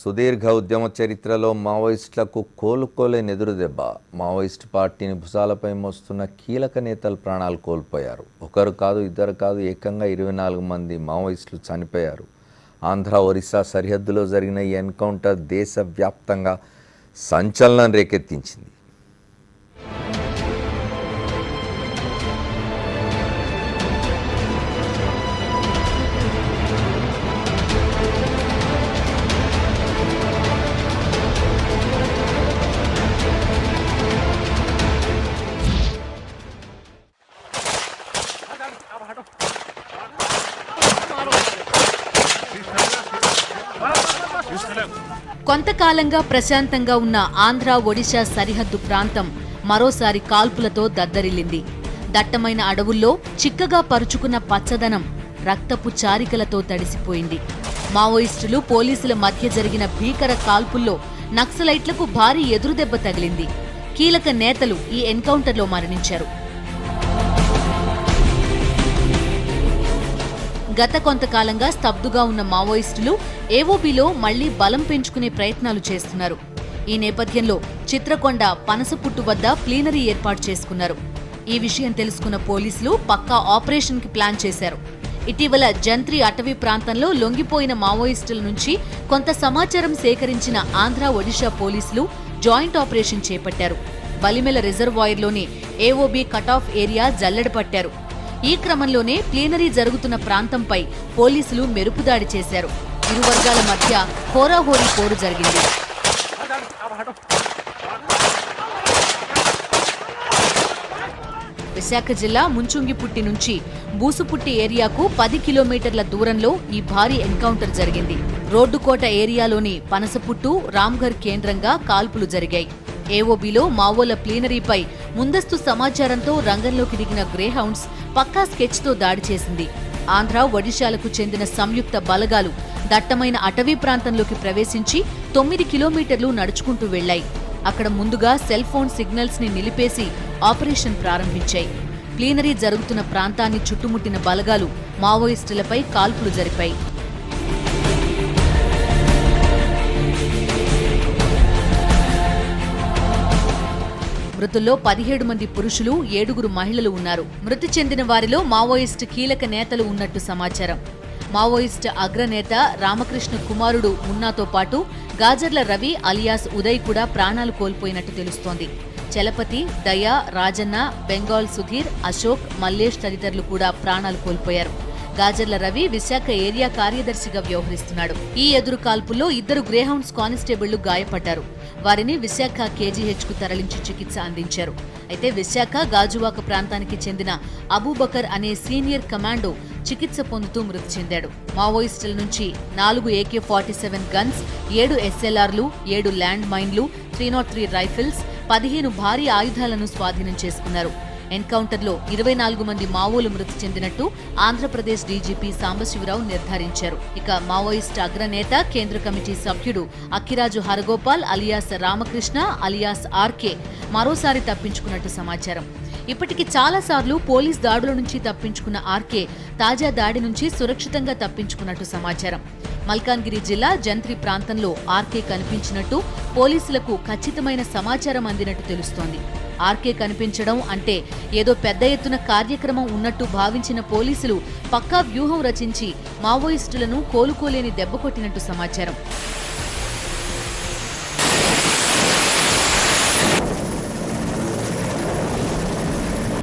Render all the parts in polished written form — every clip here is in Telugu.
సుదీర్ఘ ఉద్యమ చరిత్రలో మావోయిస్టులకు కోలుకోలేని ఎదురుదెబ్బ. మావోయిస్టు పార్టీని భుజాలపై మోస్తున్న కీలక నేతలు ప్రాణాలు కోల్పోయారు. ఒకరు కాదు, ఇద్దరు కాదు, ఏకంగా 24 మంది మావోయిస్టులు చనిపోయారు. ఆంధ్ర ఒరిస్సా సరిహద్దులో జరిగిన ఈ ఎన్కౌంటర్ దేశవ్యాప్తంగా సంచలనం రేకెత్తించింది. కొంతకాలంగా ప్రశాంతంగా ఉన్న ఆంధ్ర ఒడిశా సరిహద్దు ప్రాంతం మరోసారి కాల్పులతో దద్దరిల్లింది. దట్టమైన అడవుల్లో చిక్కగా పరుచుకున్న పచ్చదనం రక్తపు చారికలతో తడిసిపోయింది. మావోయిస్టులు పోలీసుల మధ్య జరిగిన భీకర కాల్పుల్లో నక్సలైట్లకు భారీ ఎదురుదెబ్బ తగిలింది. కీలక నేతలు ఈ ఎన్కౌంటర్లో మరణించారు. గత కొంతకాలంగా స్తబ్దుగా ఉన్న మావోయిస్టులు ఏవోబీలో మళ్లీ బలం పెంచుకునే ప్రయత్నాలు చేస్తున్నారు. ఈ నేపథ్యంలో చిత్రకొండ పనసపుట్టు వద్ద ప్లీనరీ ఏర్పాటు చేసుకున్నారు. ఈ విషయం తెలుసుకున్న పోలీసులు పక్కా ఆపరేషన్ కి ప్లాన్ చేశారు. ఇటీవల జంత్రి అటవీ ప్రాంతంలో లొంగిపోయిన మావోయిస్టుల నుంచి కొంత సమాచారం సేకరించిన ఆంధ్ర ఒడిశా పోలీసులు జాయింట్ ఆపరేషన్ చేపట్టారు. బలిమెల రిజర్వాయర్లోని ఏవోబీ కటాఫ్ ఏరియా జల్లెడపట్టారు. ఈ క్రమంలోనే ప్లీనరీ జరుగుతున్న ప్రాంతంపై పోలీసులు మెరుపుదాడి చేశారు. ఇరు వర్గాల మధ్య హోరాహోరీ పోరు జరిగింది. విశాఖ జిల్లా ముంచుంగిపుట్టి నుంచి బూసుపుట్టి ఏరియాకు 10 కిలోమీటర్ల దూరంలో ఈ భారీ ఎన్కౌంటర్ జరిగింది. రోడ్డుకోట ఏరియాలోని పనసపుట్టు, రామ్ఘర్ కేంద్రంగా కాల్పులు జరిగాయి. ఏవోబీలో మావోల ప్లీనరీపై ముందస్తు సమాచారంతో రంగంలోకి దిగిన గ్రేహౌండ్స్ పక్కా స్కెచ్తో దాడి చేసింది. ఆంధ్ర ఒడిశాలకు చెందిన సంయుక్త బలగాలు దట్టమైన అటవీ ప్రాంతంలోకి ప్రవేశించి 9 కిలోమీటర్లు నడుచుకుంటూ వెళ్లాయి. అక్కడ ముందుగా సెల్ ఫోన్ సిగ్నల్స్ ని నిలిపేసి ఆపరేషన్ ప్రారంభించాయి. ప్లీనరీ జరుగుతున్న ప్రాంతాన్ని చుట్టుముట్టిన బలగాలు మావోయిస్టులపై కాల్పులు జరిపాయి. మృతుల్లో 17 మంది పురుషులు, 7 మహిళలు ఉన్నారు. మృతి చెందిన వారిలో మావోయిస్టు కీలక నేతలు ఉన్నట్టు సమాచారం. మావోయిస్టు అగ్రనేత రామకృష్ణ కుమారుడు మున్నాతో పాటు గాజర్ల రవి అలియాస్ ఉదయ్ కూడా ప్రాణాలు కోల్పోయినట్టు తెలుస్తోంది. చలపతి, దయ, రాజన్న, బెంగాల్ సుధీర్, అశోక్, మల్లేష్ తదితరులు కూడా ప్రాణాలు కోల్పోయారు. గాజర్ల రవి విశాఖ ఏరియా కార్యదర్శిగా వ్యవహరిస్తున్నాడు. ఈ ఎదురు కాల్పుల్లో 2 గ్రేహౌండ్స్ కానిస్టేబుళ్లు గాయపడ్డారు. వారిని విశాఖ కేజీహెచ్ కు తరలించి చికిత్స అందించారు. అయితే విశాఖ గాజువాక ప్రాంతానికి చెందిన అబూబకర్ అనే సీనియర్ కమాండో చికిత్స పొందుతూ మృతి చెందాడు. మావోయిస్టుల నుంచి 4 AK-47 గన్స్, 7 SLRలు, 7 ల్యాండ్ మైన్లు, 303 రైఫిల్స్, 15 భారీ ఆయుధాలను స్వాధీనం చేసుకున్నారు. ఎన్కౌంటర్లో 24 మంది మావోలు మృతి చెందినట్టు ఆంధ్రప్రదేశ్ డీజీపీ సాంబశివరావు నిర్ధారించారు. ఇక మావోయిస్ట్ అగ్రనేత, కేంద్ర కమిటీ సభ్యుడు Akkiraju Haragopal alias Ramakrishna alias RK మరోసారి తప్పించుకున్నట్టు సమాచారం. ఇప్పటికి చాలాసార్లు పోలీస్ దాడుల నుంచి తప్పించుకున్న ఆర్కే తాజా దాడి నుంచి సురక్షితంగా తప్పించుకున్నట్టు సమాచారం. మల్కాన్గిరి జిల్లా జంత్రి ప్రాంతంలో ఆర్కే కనిపించినట్టు పోలీసులకు ఖచ్చితమైన సమాచారం అందినట్టు తెలుస్తోంది. ఆర్కే కనిపించడం అంటే ఏదో పెద్ద ఎత్తున కార్యక్రమం ఉన్నట్టు భావించిన పోలీసులు పక్కా వ్యూహం రచించి మావోయిస్టులను కోలుకోలేని దెబ్బ కొట్టినట్టు సమాచారం.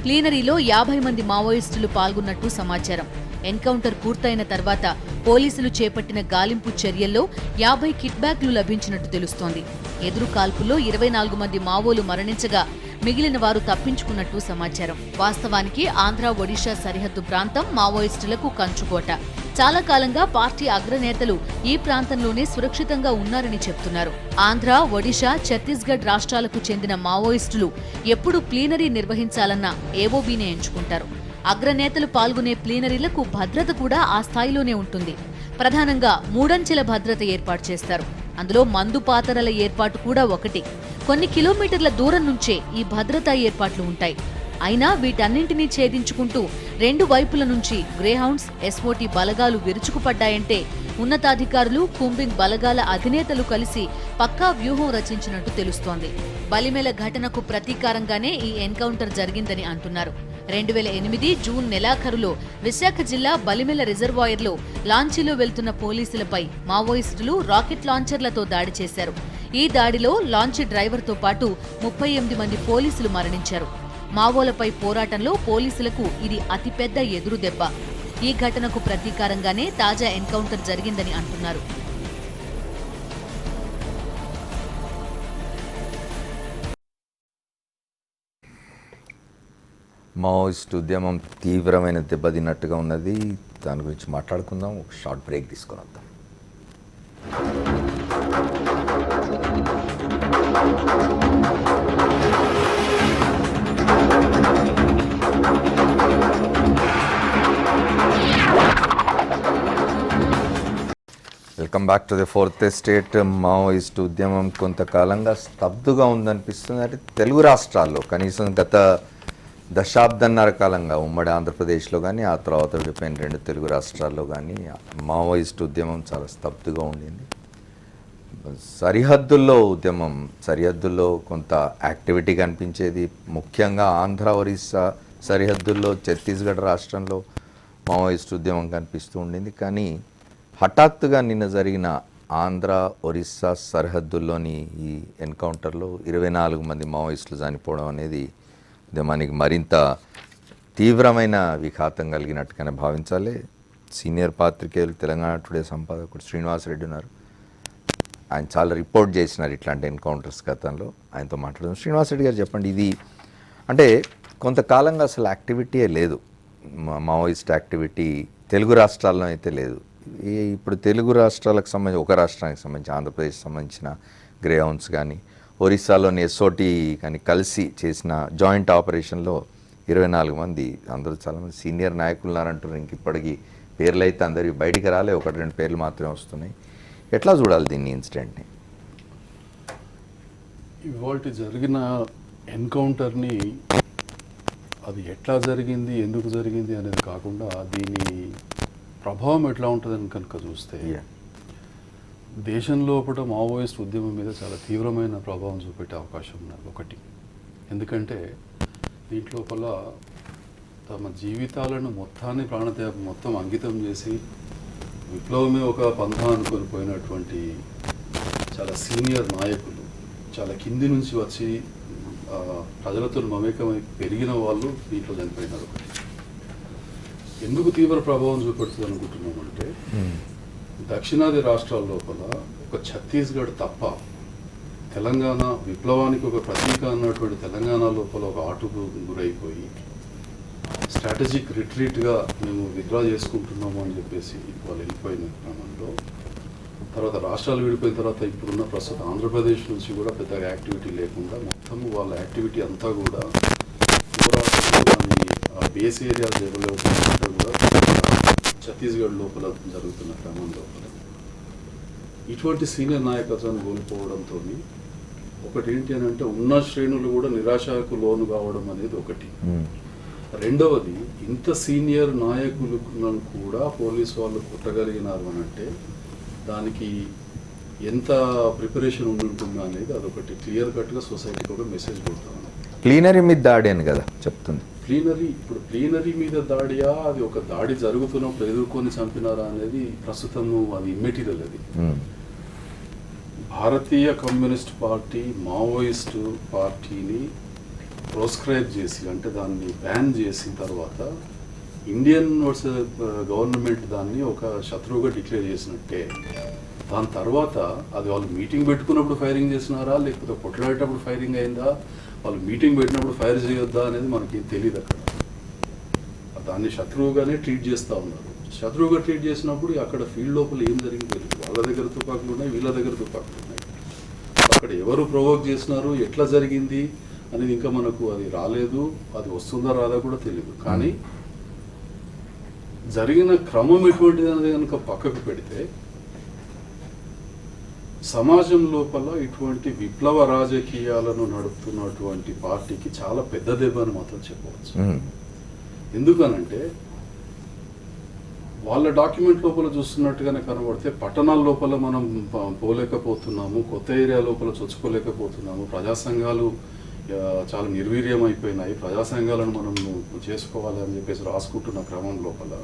ప్లీనరీలో 50 మంది మావోయిస్టులు పాల్గొన్నట్టు సమాచారం. ఎన్కౌంటర్ పూర్తయిన తర్వాత పోలీసులు చేపట్టిన గాలింపు చర్యల్లో 50 కిట్ బ్యాగ్లు లభించినట్టు తెలుస్తోంది. ఎదురు కాల్పుల్లో 24 మంది మావోలు మరణించగా మిగిలిన వారు తప్పించుకున్నట్టు సమాచారం. వాస్తవానికి ఆంధ్ర ఒడిశా సరిహద్దు ప్రాంతం మావోయిస్టులకు కంచుకోట. చాలా కాలంగా పార్టీ అగ్రనేతలు ఈ ప్రాంతంలోనే సురక్షితంగా ఉన్నారని చెప్తున్నారు. ఆంధ్ర, ఒడిశా, ఛత్తీస్గఢ్ రాష్ట్రాలకు చెందిన మావోయిస్టులు ఎప్పుడు ప్లీనరీ నిర్వహించాలన్నా ఏవోబీనే ఎంచుకుంటారు. అగ్రనేతలు పాల్గొనే ప్లీనరీలకు భద్రత కూడా ఆ స్థాయిలోనే ఉంటుంది. ప్రధానంగా 3 అంచెల భద్రత ఏర్పాటు చేస్తారు. అందులో మందు పాతరల ఏర్పాటు కూడా ఒకటి. కొన్ని కిలోమీటర్ల దూరం నుంచే ఈ భద్రతా ఏర్పాట్లు ఉంటాయి. అయినా వీటన్నింటినీ ఛేదించుకుంటూ రెండు వైపుల నుంచి గ్రేహౌండ్స్, ఎస్ఓటీ బలగాలు విరుచుకుపడ్డాయంటే ఉన్నతాధికారులు, కుంబింగ్ బలగాల అధినేతలు కలిసి పక్కా వ్యూహం రచించినట్టు తెలుస్తోంది. బలిమెల ఘటనకు ప్రతీకారంగానే ఈ ఎన్కౌంటర్ జరిగిందని అంటున్నారు. 2008 జూన్ నెలాఖరులో విశాఖ జిల్లా బలిమెల రిజర్వాయర్లో లాంచీలో వెళ్తున్న పోలీసులపై మావోయిస్టులు రాకెట్ లాంచర్లతో దాడి చేశారు. ఈ దాడిలో లాంచీ డ్రైవర్తో పాటు 38 మంది పోలీసులు మరణించారు. మావోలపై పోరాటంలో పోలీసులకు ఇది అతిపెద్ద ఎదురుదెబ్బ. ఈ ఘటనకు ప్రతీకారంగానే తాజా ఎన్కౌంటర్ జరిగిందని అంటున్నారు. మావోయిస్ట్ ఉద్యమం తీవ్రమైన దెబ్బతిన్నట్టుగా ఉన్నది. దాని గురించి మాట్లాడుకుందాం. ఒక షార్ట్ బ్రేక్ తీసుకొని వద్దాం. Welcome back to the fourth estate. Maoist ఉద్యమం కొంతకాలంగా స్తబ్దుగా ఉందనిపిస్తుంది. అంటే తెలుగు రాష్ట్రాల్లో కనీసం గత దశాబ్దన్నర కాలంగా ఉమ్మడి ఆంధ్రప్రదేశ్లో కానీ ఆ తర్వాత విడిపోయిన రెండు తెలుగు రాష్ట్రాల్లో కానీ మావోయిస్ట్ ఉద్యమం చాలా స్తబ్దుగా ఉండింది. సరిహద్దుల్లో ఉద్యమం, సరిహద్దుల్లో కొంత యాక్టివిటీ కనిపించేది. ముఖ్యంగా ఆంధ్ర, ఒరిస్సా సరిహద్దుల్లో, ఛత్తీస్గఢ్ రాష్ట్రంలో మావోయిస్ట్ ఉద్యమం కనిపిస్తూ ఉండింది. కానీ హఠాత్తుగా నిన్న జరిగిన ఆంధ్ర, ఒరిస్సా సరిహద్దుల్లోని ఈ ఎన్కౌంటర్లో 24 మంది మావోయిస్టులు చనిపోవడం అనేది ఉద్యమానికి మరింత తీవ్రమైన విఘాతం కలిగినట్టుగానే భావించాలి. సీనియర్ పాత్రికేయులు, తెలంగాణ టుడే సంపాదకుడు శ్రీనివాసరెడ్డి ఉన్నారు. ఆయన చాలా రిపోర్ట్ చేసినారు ఇట్లాంటి ఎన్కౌంటర్స్ గతంలో. ఆయనతో మాట్లాడదాం. శ్రీనివాసరెడ్డి గారు చెప్పండి, ఇది అంటే కొంతకాలంగా అసలు యాక్టివిటీయే లేదు, మావోయిస్ట్ యాక్టివిటీ తెలుగు రాష్ట్రాల్లో అయితే లేదు. ఇప్పుడు తెలుగు రాష్ట్రాలకు సంబంధించి, ఒక రాష్ట్రానికి సంబంధించి ఆంధ్రప్రదేశ్ సంబంధించిన గ్రేహౌండ్స్ కానీ, ఒరిస్సాలోని ఎస్ఓటీ కానీ కలిసి చేసిన జాయింట్ ఆపరేషన్లో 24 మంది, అందరూ చాలామంది సీనియర్ నాయకులు ఉన్నారంటారు. ఇంక ఇప్పటికీ పేర్లు అయితే అందరివి బయటికి రాలే, 1-2 పేర్లు మాత్రమే వస్తున్నాయి. ఎట్లా చూడాలి దీన్ని, ఇన్సిడెంట్ని? ఇవాళ జరిగిన ఎన్కౌంటర్ని అది ఎట్లా జరిగింది, ఎందుకు జరిగింది అనేది కాకుండా దీని ప్రభావం ఎట్లా ఉంటుందని కనుక చూస్తే దేశం లోపల మావోయిస్ట్ ఉద్యమం మీద చాలా తీవ్రమైన ప్రభావం చూపెట్టే అవకాశం ఉన్నది. ఒకటి, ఎందుకంటే దీంట్లోపల తమ జీవితాలను మొత్తాన్ని ప్రాణత్యాగం మొత్తం అంకితం చేసి విప్లవమే ఒక పంథా అనుకొని పోయినటువంటి చాలా సీనియర్ నాయకులు, చాలా కింది నుంచి వచ్చి ప్రజలతో మమేకమై పెరిగిన వాళ్ళు దీంట్లో చనిపోయినారు. ఎందుకు తీవ్ర ప్రభావం చూపెడుతుంది అనుకుంటున్నామంటే, దక్షిణాది రాష్ట్రాల లోపల ఒక ఛత్తీస్గఢ్ తప్ప తెలంగాణ విప్లవానికి ఒక ప్రతీక అన్నటువంటి తెలంగాణ లోపల ఒక ఆటుకు గురైపోయి స్ట్రాటజిక్ రిట్రీట్గా మేము విత్డ్రా చేసుకుంటున్నాము అని చెప్పేసి వాళ్ళు వెళ్ళిపోయిన క్రమంలో, తర్వాత రాష్ట్రాలు విడిపోయిన తర్వాత ఇప్పుడున్న ప్రస్తుత ఆంధ్రప్రదేశ్ నుంచి కూడా పెద్దగా యాక్టివిటీ లేకుండా మొత్తము వాళ్ళ యాక్టివిటీ అంతా కూడా బేస్ ఏరియాస్ డెవలప్ అంతా కూడా ఛత్తీస్గఢ్ లోపల జరుగుతున్న క్రమం లోపల ఇటువంటి సీనియర్ నాయకత్వాన్ని కోల్పోవడంతో ఒకటి ఏంటి అని అంటే ఉన్న శ్రేణులు కూడా నిరాశకు లోను కావడం అనేది ఒకటి. రెండవది, ఇంత సీనియర్ నాయకులను కూడా పోలీసు వాళ్ళు కొట్టగలిగినారు అని అంటే దానికి ఎంత ప్రిపరేషన్ ఉంటుందా అనేది అదొకటి క్లియర్ కట్గా సొసైటీకి ఒక మెసేజ్ కొడతా ఉన్నాం. ప్లీనరీ మీద దాడి అని కదా చెప్తుంది. ప్లీనరీ మీద దాడియా, అది ఒక దాడి జరుగుతున్నప్పుడు ఎదుర్కొని చంపినారా అనేది ప్రస్తుతం అది ఇమ్మెటీరియల్. అది భారతీయ కమ్యూనిస్ట్ పార్టీ మావోయిస్ట్ పార్టీని ప్రోస్క్రైబ్ చేసి, అంటే దాన్ని బ్యాన్ చేసిన తర్వాత ఇండియన్ గవర్నమెంట్ దాన్ని ఒక శత్రువుగా డిక్లేర్ చేసినట్టే. దాని తర్వాత అది వాళ్ళు మీటింగ్ పెట్టుకున్నప్పుడు ఫైరింగ్ చేసినారా, లేకపోతే కొట్లాడేటప్పుడు ఫైరింగ్ అయిందా, వాళ్ళు మీటింగ్ పెట్టినప్పుడు ఫైర్ చేయొద్దా అనేది మనకి తెలియదు. అక్కడ దాన్ని శత్రువుగానే ట్రీట్ చేస్తూ ఉన్నారు. శత్రువుగా ట్రీట్ చేసినప్పుడు అక్కడ ఫీల్డ్ లోపల ఏం జరిగింది తెలియదు. వాళ్ళ దగ్గర తుపాకులు ఉన్నాయి, వీళ్ళ దగ్గర తుపాకులు ఉన్నాయి. అక్కడ ఎవరు ప్రొవోక్ చేసినారు, ఎట్లా జరిగింది అనేది ఇంకా మనకు అది రాలేదు. అది వస్తుందా రాదా కూడా తెలియదు. కానీ జరిగిన క్రమం ఎటువంటిది అనేది కనుక పక్కకు పెడితే సమాజం లోపల ఇటువంటి విప్లవ రాజకీయాలను నడుపుతున్నటువంటి పార్టీకి చాలా పెద్ద దెబ్బ అని మాత్రం చెప్పవచ్చు. ఎందుకనంటే వాళ్ళ డాక్యుమెంట్ లోపల చూస్తున్నట్టుగానే కనబడితే పట్టణాల లోపల మనం పోలేకపోతున్నాము, కొత్త ఏరియా లోపల చొచ్చుకోలేకపోతున్నాము, ప్రజా సంఘాలు చాలా నిర్వీర్యం అయిపోయినాయి, ప్రజా సంఘాలను మనం చేసుకోవాలి అని చెప్పేసి రాసుకుంటున్న క్రమం లోపల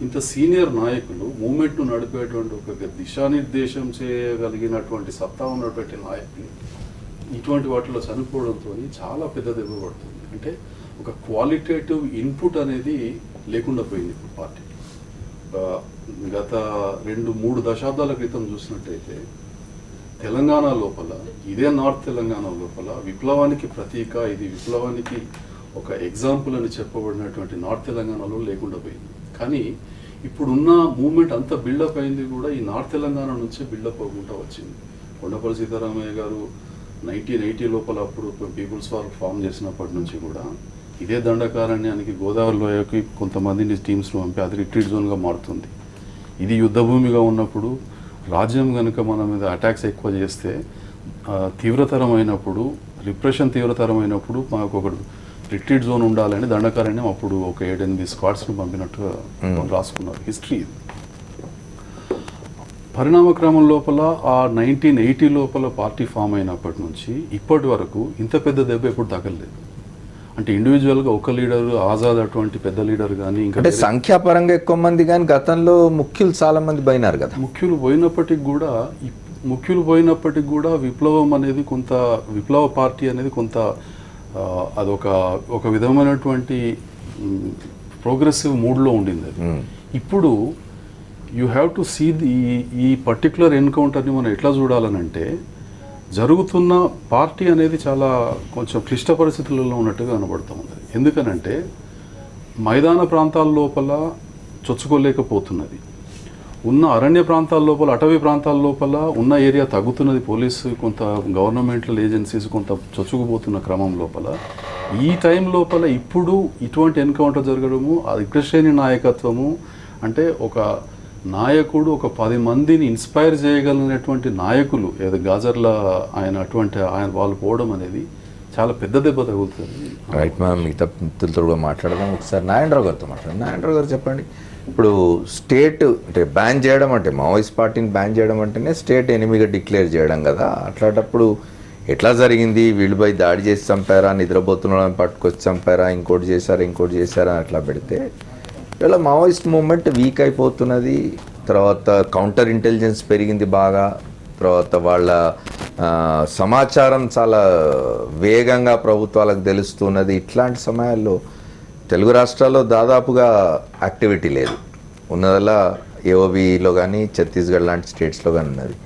ఇంత సీనియర్ నాయకులు మూమెంట్ను నడిపేటువంటి ఒక దిశానిర్దేశం చేయగలిగినటువంటి సత్తా ఉన్నటువంటి నాయకులు ఇటువంటి వాటిలో చనిపోవడంతో చాలా పెద్ద దెబ్బ పడుతుంది. అంటే ఒక క్వాలిటేటివ్ ఇన్పుట్ అనేది లేకుండా పోయింది ఇప్పుడు పార్టీ. గత 2-3 దశాబ్దాల క్రితం చూసినట్టయితే తెలంగాణ లోపల, ఇదే నార్త్ తెలంగాణ లోపల విప్లవానికి ప్రతీక, ఇది విప్లవానికి ఒక ఎగ్జాంపుల్ అని చెప్పబడినటువంటి నార్త్ తెలంగాణలో లేకుండా పోయింది. కానీ ఇప్పుడున్న మూమెంట్ అంతా బిల్డప్ అయింది కూడా ఈ నార్త్ తెలంగాణ నుంచే బిల్డప్ అవ్వకుండా వచ్చింది. కొండపల్లి సీతారామయ్య గారు 1980 లోపల అప్పుడు పీపుల్స్ వార్ ఫామ్ చేసినప్పటి నుంచి కూడా ఇదే దండకారణ్యానికి గోదావరిలోకి కొంతమందిని టీమ్స్ను పంపి అది రిట్రీట్ జోన్గా మారుతుంది. ఇది యుద్ధభూమిగా ఉన్నప్పుడు రాజ్యం కనుక మన మీద అటాక్స్ ఎక్కువ చేస్తే తీవ్రతరమైనప్పుడు, రిప్రెషన్ తీవ్రతరమైనప్పుడు మాకు ఒక రిట్రీట్ జోన్ ఉండాలని దండకారణ్యం అప్పుడు ఒక 7-8 స్క్వాడ్స్ను పంపినట్టుగా రాసుకున్నారు. హిస్టరీ ఇది. పరిణామక్రమం లోపల ఆ 1980 లోపల పార్టీ ఫామ్ అయినప్పటి నుంచి ఇప్పటి వరకు ఇంత పెద్ద దెబ్బ ఎప్పుడు తగలలేదు. అంటే ఇండివిజువల్గా ఒక లీడర్, ఆజాద్ అటువంటి పెద్ద లీడర్ కానీ ఇంకా అంటే సంఖ్యాపరంగా ఎక్కువ మంది కానీ గతంలో ముఖ్యులు చాలా మంది పోయినారు కదా. ముఖ్యులు పోయినప్పటికి కూడా విప్లవం అనేది కొంత, విప్లవ పార్టీ అనేది కొంత ఒక విధమైనటువంటి ప్రోగ్రెసివ్ మూడ్లో ఉండింది అది. ఇప్పుడు యూ హ్యావ్ టు సీ ఈ పర్టికులర్ ఎన్కౌంటర్ని మనం ఎట్లా చూడాలనంటే జరుగుతున్న పార్టీ అనేది చాలా కొంచెం క్లిష్ట పరిస్థితులలో ఉన్నట్టుగా కనబడుతూ ఉంది. ఎందుకనంటే మైదాన ప్రాంతాల లోపల చొచ్చుకోలేకపోతున్నది, ఉన్న అరణ్య ప్రాంతాల లోపల, అటవీ ప్రాంతాల లోపల ఉన్న ఏరియా తగ్గుతున్నది, పోలీసు కొంత గవర్నమెంటల్ ఏజెన్సీస్ కొంత చొచ్చుకుపోతున్న క్రమం లోపల ఈ టైం లోపల ఇప్పుడు ఇటువంటి ఎన్కౌంటర్ జరగడము, అగ్రశ్రేణి నాయకత్వము, అంటే ఒక నాయకుడు ఒక 10 మందిని ఇన్స్పైర్ చేయగలిగినటువంటి నాయకులు ఏదో గాజర్ల ఆయన వాళ్ళు పోవడం అనేది చాలా పెద్ద దెబ్బ తగులుతుంది. రైట్ మ్యామ్, మిగతా మిత్రులతో కూడా మాట్లాడదాం. ఒకసారి నారాయణరావు గారితో మాట్లాడండి. నారాయణరావు గారు చెప్పండి, ఇప్పుడు స్టేట్ అంటే బ్యాన్ చేయడం అంటే మావోయిస్ట్ పార్టీని బ్యాన్ చేయడం అంటేనే స్టేట్ ఎనిమిగా డిక్లేర్ చేయడం కదా. అట్లాంటప్పుడు ఎట్లా జరిగింది? వీళ్ళు పోయి దాడి చేసి చంపారా, నిద్రపోతున్న వాళ్ళని పట్టుకొచ్చి చంపారా, ఇంకోటి చేశారా అట్లా పెడితే ఇలా మావోయిస్ట్ మూమెంట్ వీక్ అయిపోతున్నది. తర్వాత కౌంటర్ ఇంటెలిజెన్స్ పెరిగింది బాగా, తర్వాత వాళ్ళ సమాచారం చాలా వేగంగా ప్రభుత్వాలకు తెలుస్తున్నది. ఇట్లాంటి సమయాల్లో తెలుగు రాష్ట్రాల్లో దాదాపుగా యాక్టివిటీ లేదు, ఉన్నదల్లా ఏఓబిలో కానీ ఛత్తీస్గఢ్ లాంటి స్టేట్స్లో కానీ ఉన్నది.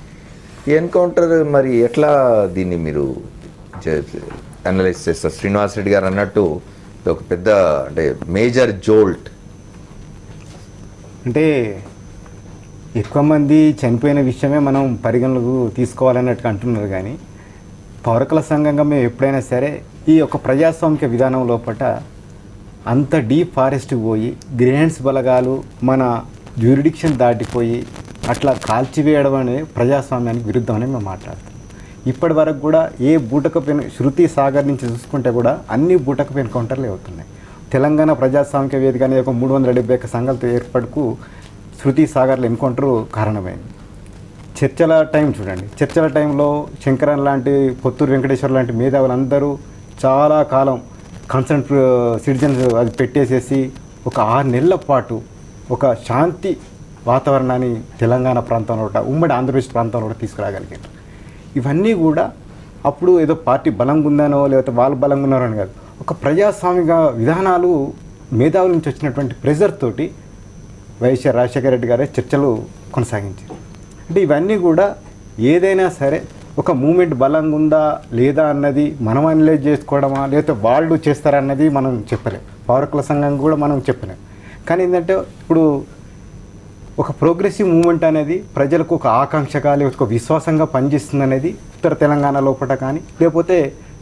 ఈ ఎన్కౌంటర్ మరి ఎట్లా దీన్ని మీరు అనలైజ్ చేస్తారు? శ్రీనివాస్ రెడ్డి గారు అన్నట్టు ఇది ఒక పెద్ద అంటే మేజర్ జోల్ట్. అంటే ఎక్కువ మంది చనిపోయిన విషయమే మనం పరిగణలోకి తీసుకోవాలన్నట్టు అంటున్నారు. కానీ పౌరకుల సంఘంగా మేము ఎప్పుడైనా సరే ఈ యొక్క ప్రజాస్వామిక విధానం లోపల అంత డీప్ ఫారెస్ట్కి పోయి గ్రేనెడ్స్ బలగాలు మన జ్యూరిడిక్షన్ దాటిపోయి అట్లా కాల్చివేయడం అనేది ప్రజాస్వామ్యానికి విరుద్ధమని మేము మాట్లాడుతాం. ఇప్పటి వరకు కూడా ఏ బూటకపు శృతి సాగర్ నుంచి చూసుకుంటే కూడా అన్ని బూటకపు ఎన్కౌంటర్లు అవుతున్నాయి. తెలంగాణ ప్రజాస్వామిక వేదిక అనేది ఒక 371 సంఘాలతో ఏర్పడుకు శృతి సాగర్ల ఎన్కౌంటరు కారణమైంది. చర్చల టైం చూడండి, చర్చల టైంలో శంకరన్ లాంటి, పొత్తూరు వెంకటేశ్వర లాంటి మేధావులందరూ చాలా కాలం కన్సర్న్ సిటిజన్స్ అది పెట్టేసేసి ఒక 6 నెలల పాటు ఒక శాంతి వాతావరణాన్ని తెలంగాణ ప్రాంతంలో, ఉమ్మడి ఆంధ్రప్రదేశ్ ప్రాంతంలో తీసుకురాగలిగారు. ఇవన్నీ కూడా అప్పుడు ఏదో పార్టీ బలంగా ఉందనో లేకపోతే వాళ్ళు బలంగా ఉన్నారో అని కాదు, ఒక ప్రజాస్వామిక విధానాలు మేధావుల నుంచి వచ్చినటువంటి ప్రెజర్ తోటి వైఎస్ రాజశేఖర రెడ్డి గారే చర్చలు కొనసాగించారు. అంటే ఇవన్నీ కూడా ఏదైనా సరే ఒక మూమెంట్ బలంగా ఉందా లేదా అన్నది మనం అనలైజ్ చేసుకోవడమా లేకపోతే వాళ్ళు చేస్తారన్నది మనం చెప్పలేం, పౌరకుల సంఘం కూడా మనం చెప్పలేం. కానీ ఏంటంటే ఇప్పుడు ఒక ప్రోగ్రెసివ్ మూమెంట్ అనేది ప్రజలకు ఒక ఆకాంక్షగా లేకపోతే ఒక విశ్వాసంగా పనిచేస్తుంది అనేది ఉత్తర తెలంగాణ లోపల కానీ, లేకపోతే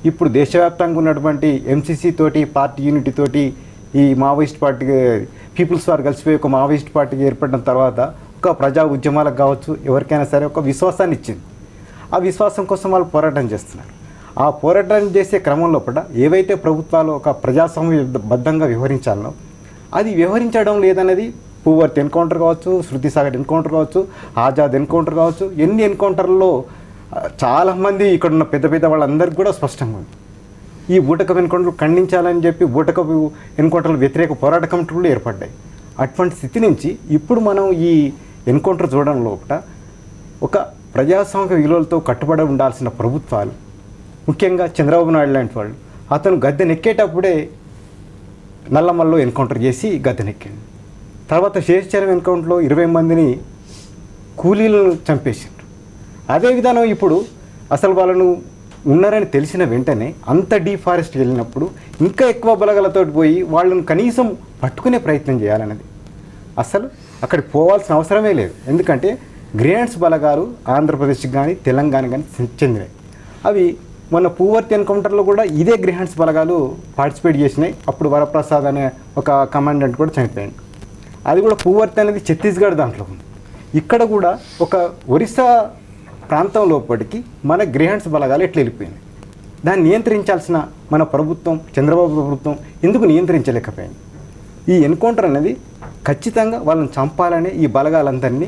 ఇప్పుడు దేశవ్యాప్తంగా ఉన్నటువంటి ఎంసీసీ తోటి, పార్టీ యూనిటీ తోటి ఈ మావోయిస్ట్ పార్టీకి పీపుల్స్ వారు కలిసిపోయి ఒక మావోయిస్ట్ పార్టీకి ఏర్పడిన తర్వాత ఒక ప్రజా ఉద్యమాలకు కావచ్చు ఎవరికైనా సరే ఒక విశ్వాసాన్ని ఇచ్చింది. ఆ విశ్వాసం కోసం వాళ్ళు పోరాటం చేస్తున్నారు. ఆ పోరాటం చేసే క్రమంలో కూడా ఏవైతే ప్రభుత్వాలు ఒక ప్రజాస్వామ్యబద్ధంగా వ్యవహరించాలో అది వ్యవహరించడం లేదనేది పూవర్తి ఎన్కౌంటర్ కావచ్చు, శృతి సాగర్ ఎన్కౌంటర్ కావచ్చు, ఆజాద్ ఎన్కౌంటర్ కావచ్చు, ఎన్ని ఎన్కౌంటర్లలో చాలామంది ఇక్కడ ఉన్న పెద్ద పెద్ద వాళ్ళందరికీ కూడా స్పష్టంగా ఉంది. ఈ బూటకపు ఎన్కౌంటర్లు ఖండించాలని చెప్పి బూటకపు ఎన్కౌంటర్లు వ్యతిరేక పోరాట కమిటీలు ఏర్పడ్డాయి. అటువంటి స్థితి నుంచి ఇప్పుడు మనం ఈ ఎన్కౌంటర్ చూడడం లోపల ఒక ప్రజాస్వామిక విలువలతో కట్టుబడి ఉండాల్సిన ప్రభుత్వాలు, ముఖ్యంగా చంద్రబాబు నాయుడు లాంటి వాళ్ళు, అతను గద్దెనెక్కేటప్పుడే నల్లమల్లో ఎన్కౌంటర్ చేసి గద్దెనెక్కింది. తర్వాత శేషాచలం ఎన్కౌంటర్లో 20 మందిని కూలీలను చంపేసిండ్రు. అదే విధానం ఇప్పుడు అసలు వాళ్ళను ఉన్నారని తెలిసిన వెంటనే అంత డీఫారెస్ట్ వెళ్ళినప్పుడు ఇంకా ఎక్కువ బలగలతో పోయి వాళ్ళను కనీసం పట్టుకునే ప్రయత్నం చేయాలన్నది అసలు అక్కడికి పోవాల్సిన అవసరమే లేదు. ఎందుకంటే గ్రేడ్స్ బలగాలు ఆంధ్రప్రదేశ్కి కానీ తెలంగాణ కానీ చెందినాయి. అవి మొన్న పూవర్తి ఎన్కౌంటర్లో కూడా ఇదే గ్రేహాండ్స్ బలగాలు పార్టిసిపేట్ చేసినాయి. అప్పుడు వరప్రసాద్ అనే ఒక కమాండెంట్ కూడా చనిపోయింది. అది కూడా పూవర్తి అనేది ఛత్తీస్గఢ్ దాంట్లో ఉంది. ఇక్కడ కూడా ఒక ఒరిస్సా ప్రాంతం లోపలికి మన గ్రేహాండ్స్ బలగాలు ఎట్లా వెళ్ళిపోయినాయి. దాన్ని నియంత్రించాల్సిన మన ప్రభుత్వం, చంద్రబాబు ప్రభుత్వం ఎందుకు నియంత్రించలేకపోయింది? ఈ ఎన్కౌంటర్ అనేది ఖచ్చితంగా వాళ్ళని చంపాలని ఈ బలగాలందరినీ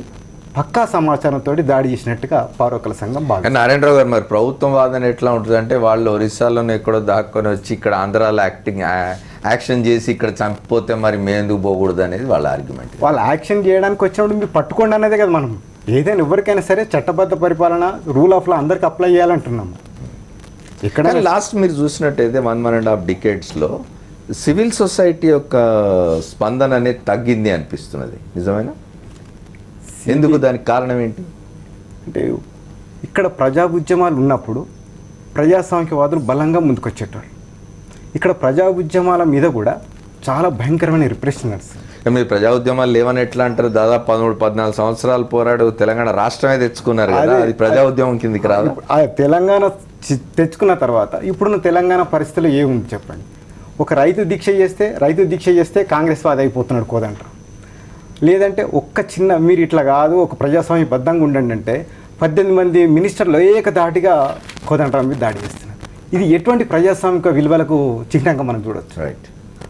పక్కా సమాచారంతో దాడి చేసినట్టుగా పౌరకుల సంఘం భావిస్తుంది. నారాయణరావు గారు, మరి ప్రభుత్వం వాదన ఎట్లా ఉంటుంది అంటే వాళ్ళు ఒరిస్సాలోనే ఎక్కడో దాక్కొని వచ్చి ఇక్కడ ఆంధ్రాలో యాక్షన్ చేసి ఇక్కడ చంపిపోతే మరి మేము ఎందుకు పోకూడదు అనేది వాళ్ళ ఆర్గ్యుమెంట్. వాళ్ళు యాక్షన్ చేయడానికి వచ్చినప్పుడు మీరు పట్టుకోండి అనేదే కదా. మనం ఏదైనా ఎవరికైనా సరే చట్టబద్ధ పరిపాలన, రూల్ ఆఫ్ లా అందరికి అప్లై చేయాలంటున్నాము. ఇక్కడ లాస్ట్ మీరు చూసినట్టయితే 1.5 డికేడ్స్లో సివిల్ సొసైటీ యొక్క స్పందన అనేది తగ్గింది అనిపిస్తున్నది. నిజమేనా? ఎందుకు? దానికి కారణం ఏంటి? అంటే ఇక్కడ ప్రజా ఉద్యమాలు ఉన్నప్పుడు ప్రజాస్వామికవాదులు బలంగా ముందుకొచ్చేటారు. ఇక్కడ ప్రజా ఉద్యమాల మీద కూడా చాలా భయంకరమైన రిప్రెషన్ నడుస్తుంది. మీరు ప్రజా ఉద్యమాలు లేవని ఎట్లా అంటారు? దాదాపు 13-14 సంవత్సరాలు పోరాడు తెలంగాణ రాష్ట్రమే తెచ్చుకున్నారు కదా, అది ప్రజా ఉద్యమం కిందికి రాదు? ఆ తెలంగాణ తెచ్చుకున్న తర్వాత ఇప్పుడున్న తెలంగాణ పరిస్థితులు ఏముంది చెప్పండి? ఒక రైతు దీక్ష చేస్తే కాంగ్రెస్ వాది అయిపోతున్నాడు కోదంటారు. లేదంటే ఒక్క చిన్న మీరు ఇట్లా కాదు ఒక ప్రజాస్వామ్య బద్ధంగా ఉండండి అంటే 18 మంది మినిస్టర్లు ఏకధాటిగా కోదండరాం మీద దాడి చేస్తున్నారు. ఇది ఎటువంటి ప్రజాస్వామిక విలువలకు చిహ్నంగా మనం చూడవచ్చు. రైట్.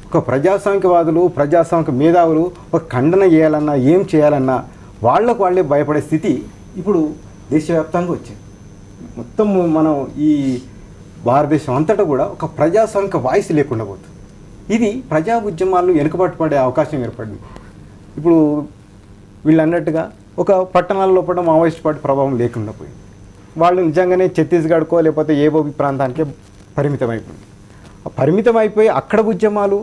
ఒక ప్రజాస్వామికవాదులు, ప్రజాస్వామిక మేధావులు ఒక ఖండన చేయాలన్నా, ఏం చేయాలన్నా వాళ్ళకు వాళ్ళే భయపడే స్థితి ఇప్పుడు దేశవ్యాప్తంగా వచ్చింది. మొత్తం మనం ఈ భారతదేశం అంతటా కూడా ఒక ప్రజాస్వామిక వాయిస్ లేకుండా పోతుంది. ఇది ప్రజా ఉద్యమాలు వెనుకబాటు పడే అవకాశం ఏర్పడింది. ఇప్పుడు వీళ్ళు అన్నట్టుగా ఒక పట్టణాల లోపల మావోయిస్ట్ పార్టీ ప్రభావం లేకుండా పోయింది. వాళ్ళు నిజంగానే ఛత్తీస్గఢ్కో లేకపోతే ఏబోబి ప్రాంతానికే పరిమితం అయిపోయి అక్కడ ఉద్యమాలు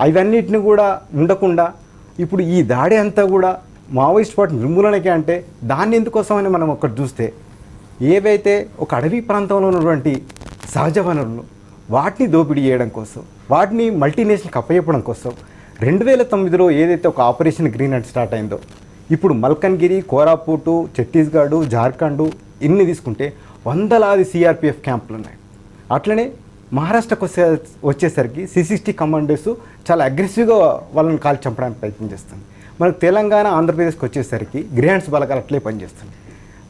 అవన్నిటిని కూడా ఉండకుండా ఇప్పుడు ఈ దాడి అంతా కూడా మావోయిస్ట్ పార్టీ నిర్మూలనకే అంటే దాన్ని ఎందుకోసమని మనం ఒకటి చూస్తే ఏవైతే ఒక అడవి ప్రాంతంలో ఉన్నటువంటి సహజ వనరులు వాటిని దోపిడీ చేయడం కోసం, వాటిని మల్టీనేషనల్కి అప్పచెప్పడం కోసం 2009లో ఏదైతే ఒక ఆపరేషన్ గ్రీన్ హంట్ స్టార్ట్ అయిందో, ఇప్పుడు మల్కన్గిరి, కోరాపుటు, ఛత్తీస్గఢ్, జార్ఖండ్ ఇన్ని తీసుకుంటే వందలాది సిఆర్పిఎఫ్ క్యాంపులు ఉన్నాయి. అట్లనే మహారాష్ట్రకు వచ్చేసరికి C60 కమాండోస్ చాలా అగ్రెసివ్గా వాళ్ళని కాల్చి చంపడానికి ప్రయత్నం చేస్తుంది. మనకు తెలంగాణ, ఆంధ్రప్రదేశ్కి వచ్చేసరికి గ్రేహాండ్స్ బలగాలు అట్లే పనిచేస్తుంది.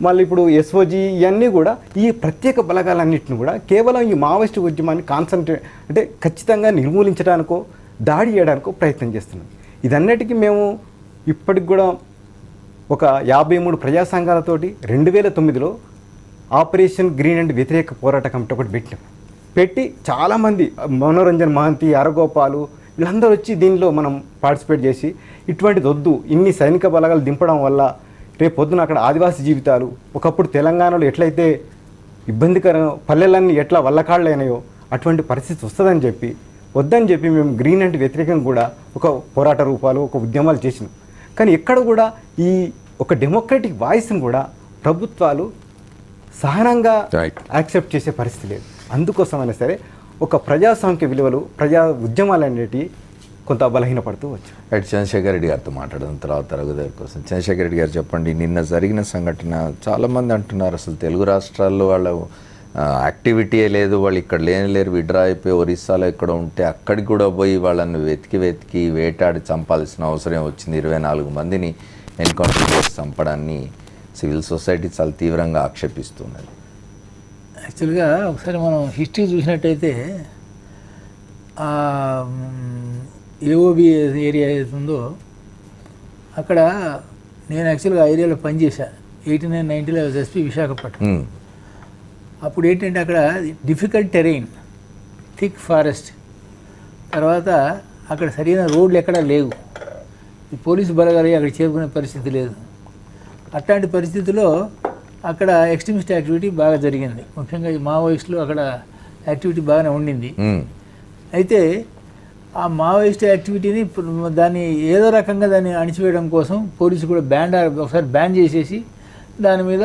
మళ్ళీ ఇప్పుడు SOG ఇవన్నీ కూడా ఈ ప్రత్యేక బలగాలన్నింటిని కూడా కేవలం ఈ మావోయిస్ట్ ఉద్యమాన్ని అంటే ఖచ్చితంగా నిర్మూలించడానికో దాడి చేయడానికో ప్రయత్నం చేస్తున్నాం. ఇదన్నిటికీ మేము ఇప్పటికి కూడా ఒక 53 ప్రజా సంఘాలతోటి 2009లో ఆపరేషన్ గ్రీన్ అండ్ వ్యతిరేక పోరాట కమిటీ ఒకటి పెట్టి చాలామంది మనోరంజన్ మహంతి, అరగోపాలు వీళ్ళందరూ వచ్చి దీనిలో మనం పార్టిసిపేట్ చేసి ఇటువంటిది వద్దు, ఇన్ని సైనిక బలగాలు దింపడం వల్ల రేపు పొద్దున అక్కడ ఆదివాసీ జీవితాలు ఒకప్పుడు తెలంగాణలో ఎట్లయితే ఇబ్బందికరం పల్లెలన్నీ ఎట్లా వల్లకాళ్ళైనాయో అటువంటి పరిస్థితి వద్దని చెప్పి మేము గ్రీన్ అండ్ వ్యతిరేకంగా కూడా ఒక పోరాట రూపాలు, ఒక ఉద్యమాలు చేసినాం. కానీ ఎక్కడ కూడా ఈ ఒక డెమోక్రటిక్ వాయిస్ని కూడా ప్రభుత్వాలు సహనంగా యాక్సెప్ట్ చేసే పరిస్థితి లేదు. అందుకోసమైనా సరే ఒక ప్రజాస్వామిక విలువలు, ప్రజా ఉద్యమాలు అనేటివి కొంత బలహీనపడుతూ వచ్చాయి. అటు చంద్రశేఖర్ రెడ్డి గారితో మాట్లాడడం తర్వాత రఘుదేవ్ కోసం. చంద్రశేఖర్ రెడ్డి గారు చెప్పండి, నిన్న జరిగిన సంఘటన చాలామంది అంటున్నారు అసలు తెలుగు రాష్ట్రాల్లో వాళ్ళ యాక్టివిటీయే లేదు, వాళ్ళు ఇక్కడ లేరు, విడ్రా అయిపోయి ఒరిస్సాలో ఇక్కడ ఉంటే అక్కడికి కూడా పోయి వాళ్ళని వెతికి వేటాడి చంపాల్సిన అవసరం వచ్చింది. 24 మందిని ఎన్కౌంటర్ చేసి చంపడాన్ని సివిల్ సొసైటీ చాలా తీవ్రంగా ఆక్షేపిస్తున్నది. యాక్చువల్గా ఒకసారి మనం హిస్టరీ చూసినట్టయితే ఏఓబి ఏరియా ఏదైతుందో అక్కడ నేను యాక్చువల్గా ఆ ఏరియాలో పనిచేశాను 89-90లో ఎస్పీ విశాఖపట్నం. అప్పుడు ఏంటంటే అక్కడ డిఫికల్ట్ టెరెయిన్, థిక్ ఫారెస్ట్, తర్వాత అక్కడ సరైన రోడ్లు ఎక్కడా లేవు. ఈ పోలీసు బలగాలి అక్కడ చేరుకునే పరిస్థితి లేదు. అట్లాంటి పరిస్థితుల్లో అక్కడ ఎక్స్ట్రీమిస్ట్ యాక్టివిటీ బాగా జరిగింది. ముఖ్యంగా ఈ మావోయిస్టులు అక్కడ యాక్టివిటీ బాగానే ఉండింది. అయితే ఆ మావోయిస్ట్ యాక్టివిటీని దాన్ని ఏదో రకంగా దాన్ని అణిచివేయడం కోసం పోలీసు కూడా ఒకసారి బ్యాన్ చేసేసి దాని మీద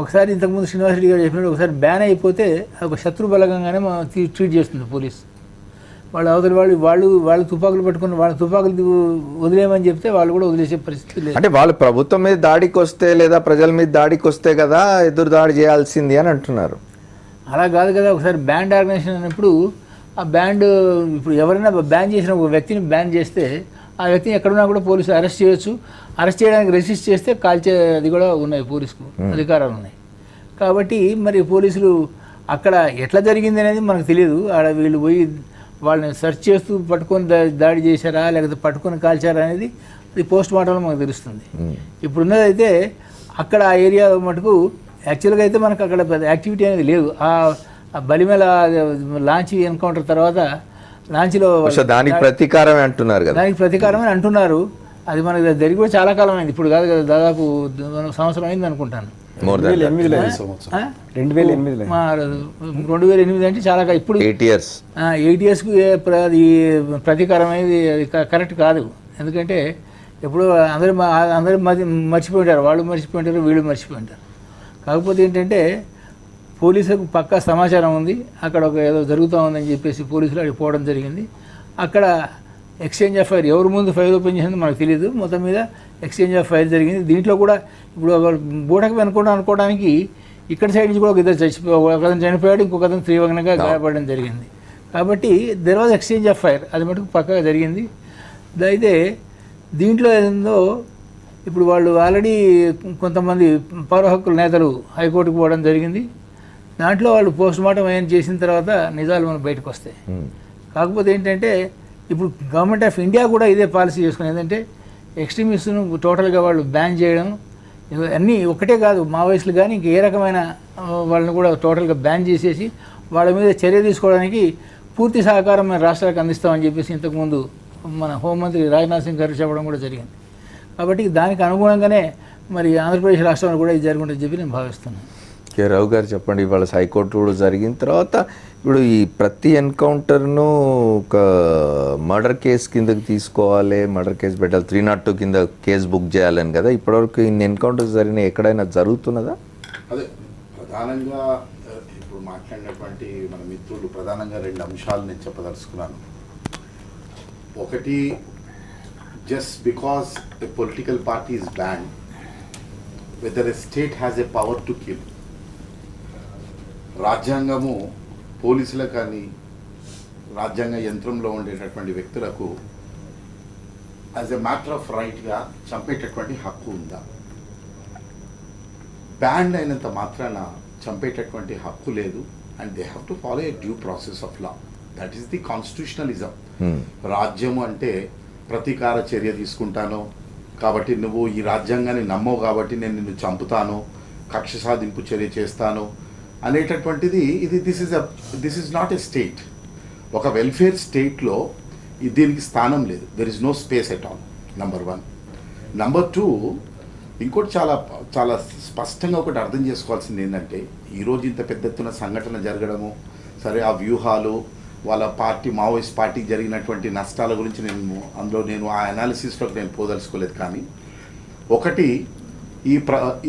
ఒకసారి ఇంతకుముందు శ్రీనివాసరెడ్డి గారు చెప్పినట్టు ఒకసారి బ్యాన్ అయిపోతే ఒక శత్రు బలగంగానే ట్రీట్ చేస్తుంది పోలీసు. వాళ్ళు అవతలి వాళ్ళు తుపాకులు పట్టుకుని వాళ్ళ తుపాకులు వదిలేయమని చెప్తే వాళ్ళు కూడా వదిలేసే పరిస్థితి లేదు. అంటే వాళ్ళు ప్రభుత్వం మీద దాడికి వస్తే లేదా ప్రజల మీద దాడికి వస్తే కదా ఎదురు దాడి చేయాల్సింది అని అంటున్నారు. అలా కాదు కదా, ఒకసారి బ్యాండ్ ఆర్గనైజేషన్ అన్నప్పుడు ఆ బ్యాండ్ ఇప్పుడు ఎవరైనా బ్యాన్ చేసిన ఒక వ్యక్తిని బ్యాన్ చేస్తే ఆ వ్యక్తిని ఎక్కడున్నా కూడా పోలీసులు అరెస్ట్ చేయొచ్చు. అరెస్ట్ చేయడానికి రెసిస్ట్ చేస్తే కాల్చే అది కూడా ఉన్నాయి, పోలీసుకు అధికారాలు ఉన్నాయి. కాబట్టి మరి పోలీసులు అక్కడ ఎట్లా జరిగింది అనేది మనకు తెలియదు. ఆడ వీళ్ళు పోయి వాళ్ళని సెర్చ్ చేస్తూ పట్టుకొని దాడి చేశారా లేకపోతే పట్టుకొని కాల్చారా అనేది అది పోస్ట్ మార్టంలో మనకు తెలుస్తుంది. ఇప్పుడున్నదైతే అక్కడ ఆ ఏరియా మటుకు యాక్చువల్గా అయితే మనకు అక్కడ యాక్టివిటీ అనేది లేదు. ఆ బలిమేల లాంచ్ ఎన్కౌంటర్ తర్వాత లాంచ్లో దానికి ప్రతీకారమే అంటున్నారు కదా, దానికి ప్రతీకారమే అంటున్నారు. అది మనకి జరిగి కూడా చాలా కాలం అయింది, ఇప్పుడు కాదు కదా, దాదాపు సంవత్సరం అయింది అనుకుంటాను. 2008 అంటే చాలా ఇప్పుడు 8 years 8 yearsకు అది ప్రతీకారం అనేది అది కరెక్ట్ కాదు. ఎందుకంటే ఎప్పుడు అందరూ మర్చిపోయింటారు, వాళ్ళు మర్చిపోయింటారు, వీళ్ళు మర్చిపోయింటారు. కాకపోతే ఏంటంటే పోలీసులకు పక్కా సమాచారం ఉంది, అక్కడ ఒక ఏదో జరుగుతూ ఉందని చెప్పేసి పోలీసులు అక్కడికి పోవడం జరిగింది. అక్కడ ఎక్స్చేంజ్ ఆఫ్ ఫైర్ ఎవరు ముందు ఫైర్ ఓపెన్ చేసిందో మనకు తెలియదు. మొత్తం మీద ఎక్స్చేంజ్ ఆఫ్ ఫైర్ జరిగింది. దీంట్లో కూడా ఇప్పుడు బూటకు అనుకోవడానికి ఇక్కడ సైడ్ నుంచి కూడా ఒకతను చనిపోయాడు, ఇంకొకతను తీవ్రంగా గాయపడడం జరిగింది. కాబట్టి there was exchange of fire, అది మటుకు పక్కగా జరిగింది. అయితే దీంట్లో ఏందో ఇప్పుడు వాళ్ళు ఆల్రెడీ కొంతమంది పౌర హక్కుల నేతలు హైకోర్టుకు పోవడం జరిగింది. దాంట్లో వాళ్ళు పోస్ట్ మార్టం ఏం చేసిన తర్వాత నిజాలు మనకు బయటకు వస్తాయి. కాకపోతే ఏంటంటే ఇప్పుడు గవర్నమెంట్ ఆఫ్ ఇండియా కూడా ఇదే పాలసీ చేసుకుని ఏంటంటే ఎక్స్ట్రీమిస్ట్ను టోటల్గా వాళ్ళు బ్యాన్ చేయడం, అన్నీ ఒకటే కాదు మావోయిస్టులు కానీ ఇంక ఏ రకమైన వాళ్ళని కూడా టోటల్గా బ్యాన్ చేసేసి వాళ్ళ మీద చర్య తీసుకోవడానికి పూర్తి సహకారం మన రాష్ట్రాలకు అందిస్తామని చెప్పేసి ఇంతకుముందు మన హోంమంత్రి రాజ్నాథ్ సింగ్ గారు చెప్పడం కూడా జరిగింది. కాబట్టి దానికి అనుగుణంగానే మరి ఆంధ్రప్రదేశ్ రాష్ట్రంలో కూడా ఇది జరుగుతుందని చెప్పి నేను భావిస్తున్నాను. కె రావు గారు చెప్పండి, ఇవాళ హైకోర్టు కూడా జరిగిన తర్వాత ఇప్పుడు ఈ ప్రతి ఎన్కౌంటర్ను ఒక మర్డర్ కేసు కిందకి తీసుకోవాలి, మర్డర్ కేసు పెట్టాలి, 302 కింద కేసు బుక్ చేయాలని కదా. ఇప్పటివరకు ఇన్ని ఎన్కౌంటర్స్ జరిగిన ఎక్కడైనా జరుగుతున్నదా? అదే ప్రధానంగా ఇప్పుడు మాట్లాడినటువంటి మన మిత్రులు ప్రధానంగా 2 అంశాలు నేను చెప్పదలుచుకున్నాను. ఒకటి, just because a political party is banned, whether a state has a power to kill. రాజ్యాంగము పోలీసులకు కానీ రాజ్యాంగ యంత్రంలో ఉండేటటువంటి వ్యక్తులకు యాజ్ ఎ మ్యాటర్ ఆఫ్ రైట్గా చంపేటటువంటి హక్కు ఉందా? బ్యాండ్ అయినంత మాత్రాన చంపేటటువంటి హక్కు లేదు. And they have to follow A due process of law. That is the constitutionalism. రాజ్యము అంటే ప్రతీకార చర్య తీసుకుంటాను కాబట్టి, నువ్వు ఈ రాజ్యాంగాన్ని నమ్మవు కాబట్టి నేను నిన్ను చంపుతాను, కక్ష సాధింపు చర్య చేస్తాను అనేటటువంటిది ఇది this is not a state. ఒక వెల్ఫేర్ స్టేట్లో దీనికి స్థానం లేదు. There is no space at all, number 1. Number 2, ఇంకోటి చాలా చాలా స్పష్టంగా ఒకటి అర్థం చేసుకోవాల్సింది ఏంటంటే, ఈరోజు ఇంత పెద్ద ఎత్తున సంఘటన జరగడము సరే, ఆ వ్యూహాలు వాళ్ళ పార్టీ మావోయిస్ట్ పార్టీకి జరిగినటువంటి నష్టాల గురించి నేను ఆ అనాలిసిస్లోకి నేను పోదలుచుకోలేదు. కానీ ఒకటి,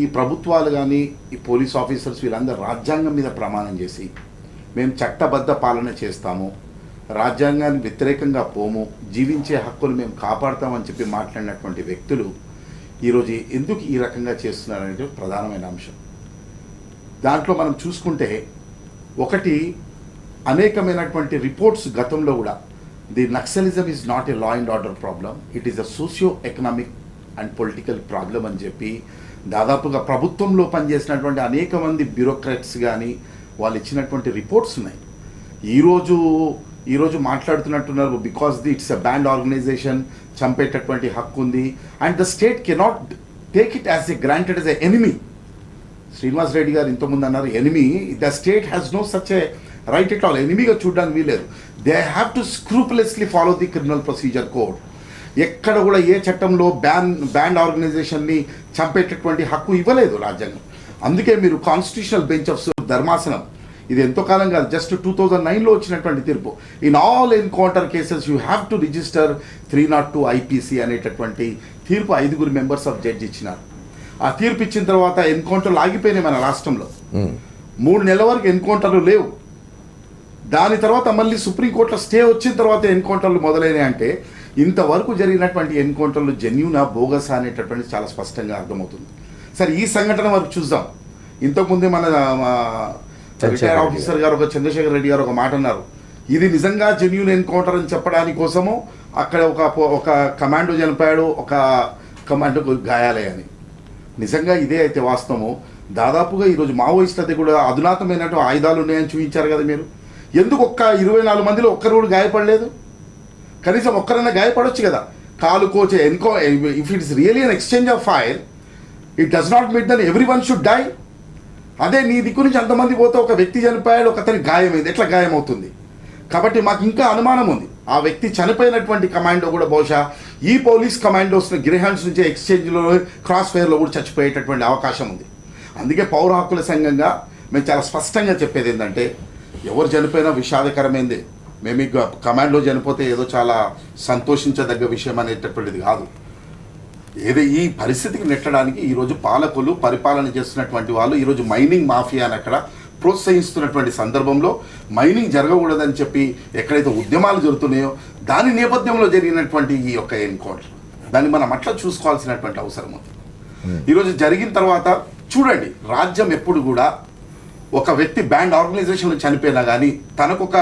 ఈ ప్రభుత్వాలు కానీ ఈ పోలీస్ ఆఫీసర్స్ వీళ్ళందరూ రాజ్యాంగం మీద ప్రమాణం చేసి మేము చట్టబద్ధ పాలన చేస్తాము, రాజ్యాంగానికి వ్యతిరేకంగా పోము, జీవించే హక్కులు మేము కాపాడుతామని చెప్పి మాట్లాడినటువంటి వ్యక్తులు ఈరోజు ఎందుకు ఈ రకంగా చేస్తున్నారనేది ప్రధానమైన అంశం. దాంట్లో మనం చూసుకుంటే ఒకటి, అనేకమైనటువంటి రిపోర్ట్స్ గతంలో కూడా the naxalism is not a law and order problem, it is a socio economic and political problem అని చెప్పి దాదాపుగా ప్రభుత్వంలో పనిచేసినటువంటి అనేక మంది బ్యూరోక్రాట్స్ కానీ వాళ్ళు ఇచ్చినటువంటి రిపోర్ట్స్ ఉన్నాయి. ఈరోజు మాట్లాడుతున్నట్టున్నారు because it's a banned organisation, చంపేటటువంటి హక్కు ఉంది and the state cannot take it as a granted as a enemy. Srinivas Reddy గారు ఇంతకుముందు అన్నారు enemy, the state has no such a right at all. ఎనిమీగా చూడడానికి వీలేదు. They have to scrupulously follow the criminal procedure code. ఎక్కడ కూడా ఏ చట్టంలో బ్యాండ్ ఆర్గనైజేషన్ని చంపేటటువంటి హక్కు ఇవ్వలేదు రాజ్యాంగం. అందుకే మీరు కాన్స్టిట్యూషనల్ బెంచ్ ఆఫ్ ధర్మాసనం, ఇది ఎంతో కాలం కాదు, జస్ట్ 2009లో వచ్చినటువంటి తీర్పు, in all encounter cases you have to register 302 IPC అనేటటువంటి తీర్పు 5 మెంబర్స్ ఆఫ్ జడ్జి ఇచ్చినారు. ఆ తీర్పు ఇచ్చిన తర్వాత ఎన్కౌంటర్లు ఆగిపోయినాయి మన రాష్ట్రంలో. 3 నెలల వరకు ఎన్కౌంటర్లు లేవు. దాని తర్వాత మళ్ళీ సుప్రీంకోర్టులో స్టే వచ్చిన తర్వాత ఎన్కౌంటర్లు మొదలైనాయి. అంటే ఇంతవరకు జరిగినటువంటి ఎన్కౌంటర్లు జెన్యూనా బోగసా అనేటటువంటి చాలా స్పష్టంగా అర్థమవుతుంది. సరే, ఈ సంఘటన వరకు చూద్దాం. ఇంతకుముందే మన రిటైర్ ఆఫీసర్ గారు చంద్రశేఖర్ రెడ్డి గారు ఒక మాట అన్నారు, ఇది నిజంగా జెన్యూన్ ఎన్కౌంటర్ అని చెప్పడానికి కోసము అక్కడ ఒక కమాండో చనిపోయాడు, ఒక కమాండోకు గాయాలయ్యని. నిజంగా ఇదే అయితే వాస్తవము. దాదాపుగా ఈరోజు మావోయిస్టుల దగ్గర కూడా అధునాతమైనటువంటి ఆయుధాలు ఉన్నాయని చూపించారు కదా మీరు. ఎందుకు 24 మందిలో ఒక్కరు కూడా గాయపడలేదు? కనీసం ఒక్కరైనా గాయపడవచ్చు కదా. కాలు కోచే if it is really an exchange of fire, it does not mean that everyone should die. అదే నీ దిక్కు నుంచి అంతమంది పోతే ఒక వ్యక్తి చనిపోయాడు, ఒక అతనికి గాయమైంది, ఎట్లా గాయమవుతుంది? కాబట్టి మాకు ఇంకా అనుమానం ఉంది, ఆ వ్యక్తి చనిపోయినటువంటి కమాండో కూడా బహుశా ఈ పోలీస్ కమాండోస్ని గ్రేహాండ్స్ నుంచి ఎక్స్చేంజ్లో క్రాస్ ఫైర్లో కూడా చచ్చిపోయేటటువంటి అవకాశం ఉంది. అందుకే పౌర హక్కుల సంఘంగా మేము చాలా స్పష్టంగా చెప్పేది ఏంటంటే, ఎవరు చనిపోయినా విషాదకరమైందే. మేము ఇక కమాండో చనిపోతే ఏదో చాలా సంతోషించదగ్గ విషయం అనేటటువంటిది కాదు. ఏదో ఈ పరిస్థితికి నెట్టడానికి ఈరోజు పాలకులు, పరిపాలన చేస్తున్నటువంటి వాళ్ళు ఈరోజు మైనింగ్ మాఫియాని అక్కడ ప్రోత్సహిస్తున్నటువంటి సందర్భంలో మైనింగ్ జరగకూడదని చెప్పి ఎక్కడైతే ఉద్యమాలు జరుగుతున్నాయో దాని నేపథ్యంలో జరిగినటువంటి ఈ యొక్క ఎన్కౌంటర్, దాన్ని మనం అట్లా చూసుకోవాల్సినటువంటి అవసరం ఉంది. ఈరోజు జరిగిన తర్వాత చూడండి, రాజ్యం ఎప్పుడు కూడా ఒక వ్యక్తి బ్యాండ్ ఆర్గనైజేషన్లో చనిపోయినా కానీ తనకొక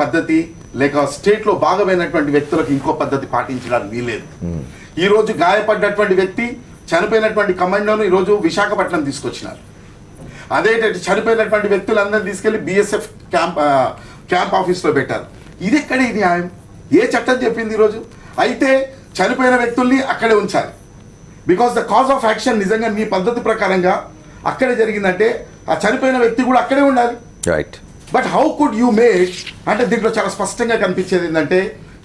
పద్ధతి, లేక స్టేట్లో భాగమైనటువంటి వ్యక్తులకు ఇంకో పద్ధతి పాటించడానికి వీలేదు. ఈరోజు గాయపడ్డటువంటి వ్యక్తి, చనిపోయినటువంటి కమాండోను ఈరోజు విశాఖపట్నం తీసుకొచ్చినారు. అదే చనిపోయినటువంటి వ్యక్తులందరినీ తీసుకెళ్లి BSF క్యాంప్ ఆఫీస్లో పెట్టారు. ఇది ఎక్కడే న్యాయం? ఏ చట్టం చెప్పింది ఈరోజు? అయితే చనిపోయిన వ్యక్తుల్ని అక్కడే ఉంచాలి. Because the cause of action నిజంగా మీ పద్ధతి ప్రకారంగా అక్కడే జరిగిందంటే ఆ చనిపోయిన వ్యక్తి కూడా అక్కడే ఉండాలి. Right. But how could you make అంటే దీంట్లో చాలా స్పష్టంగా కనిపించేది ఏంటంటే,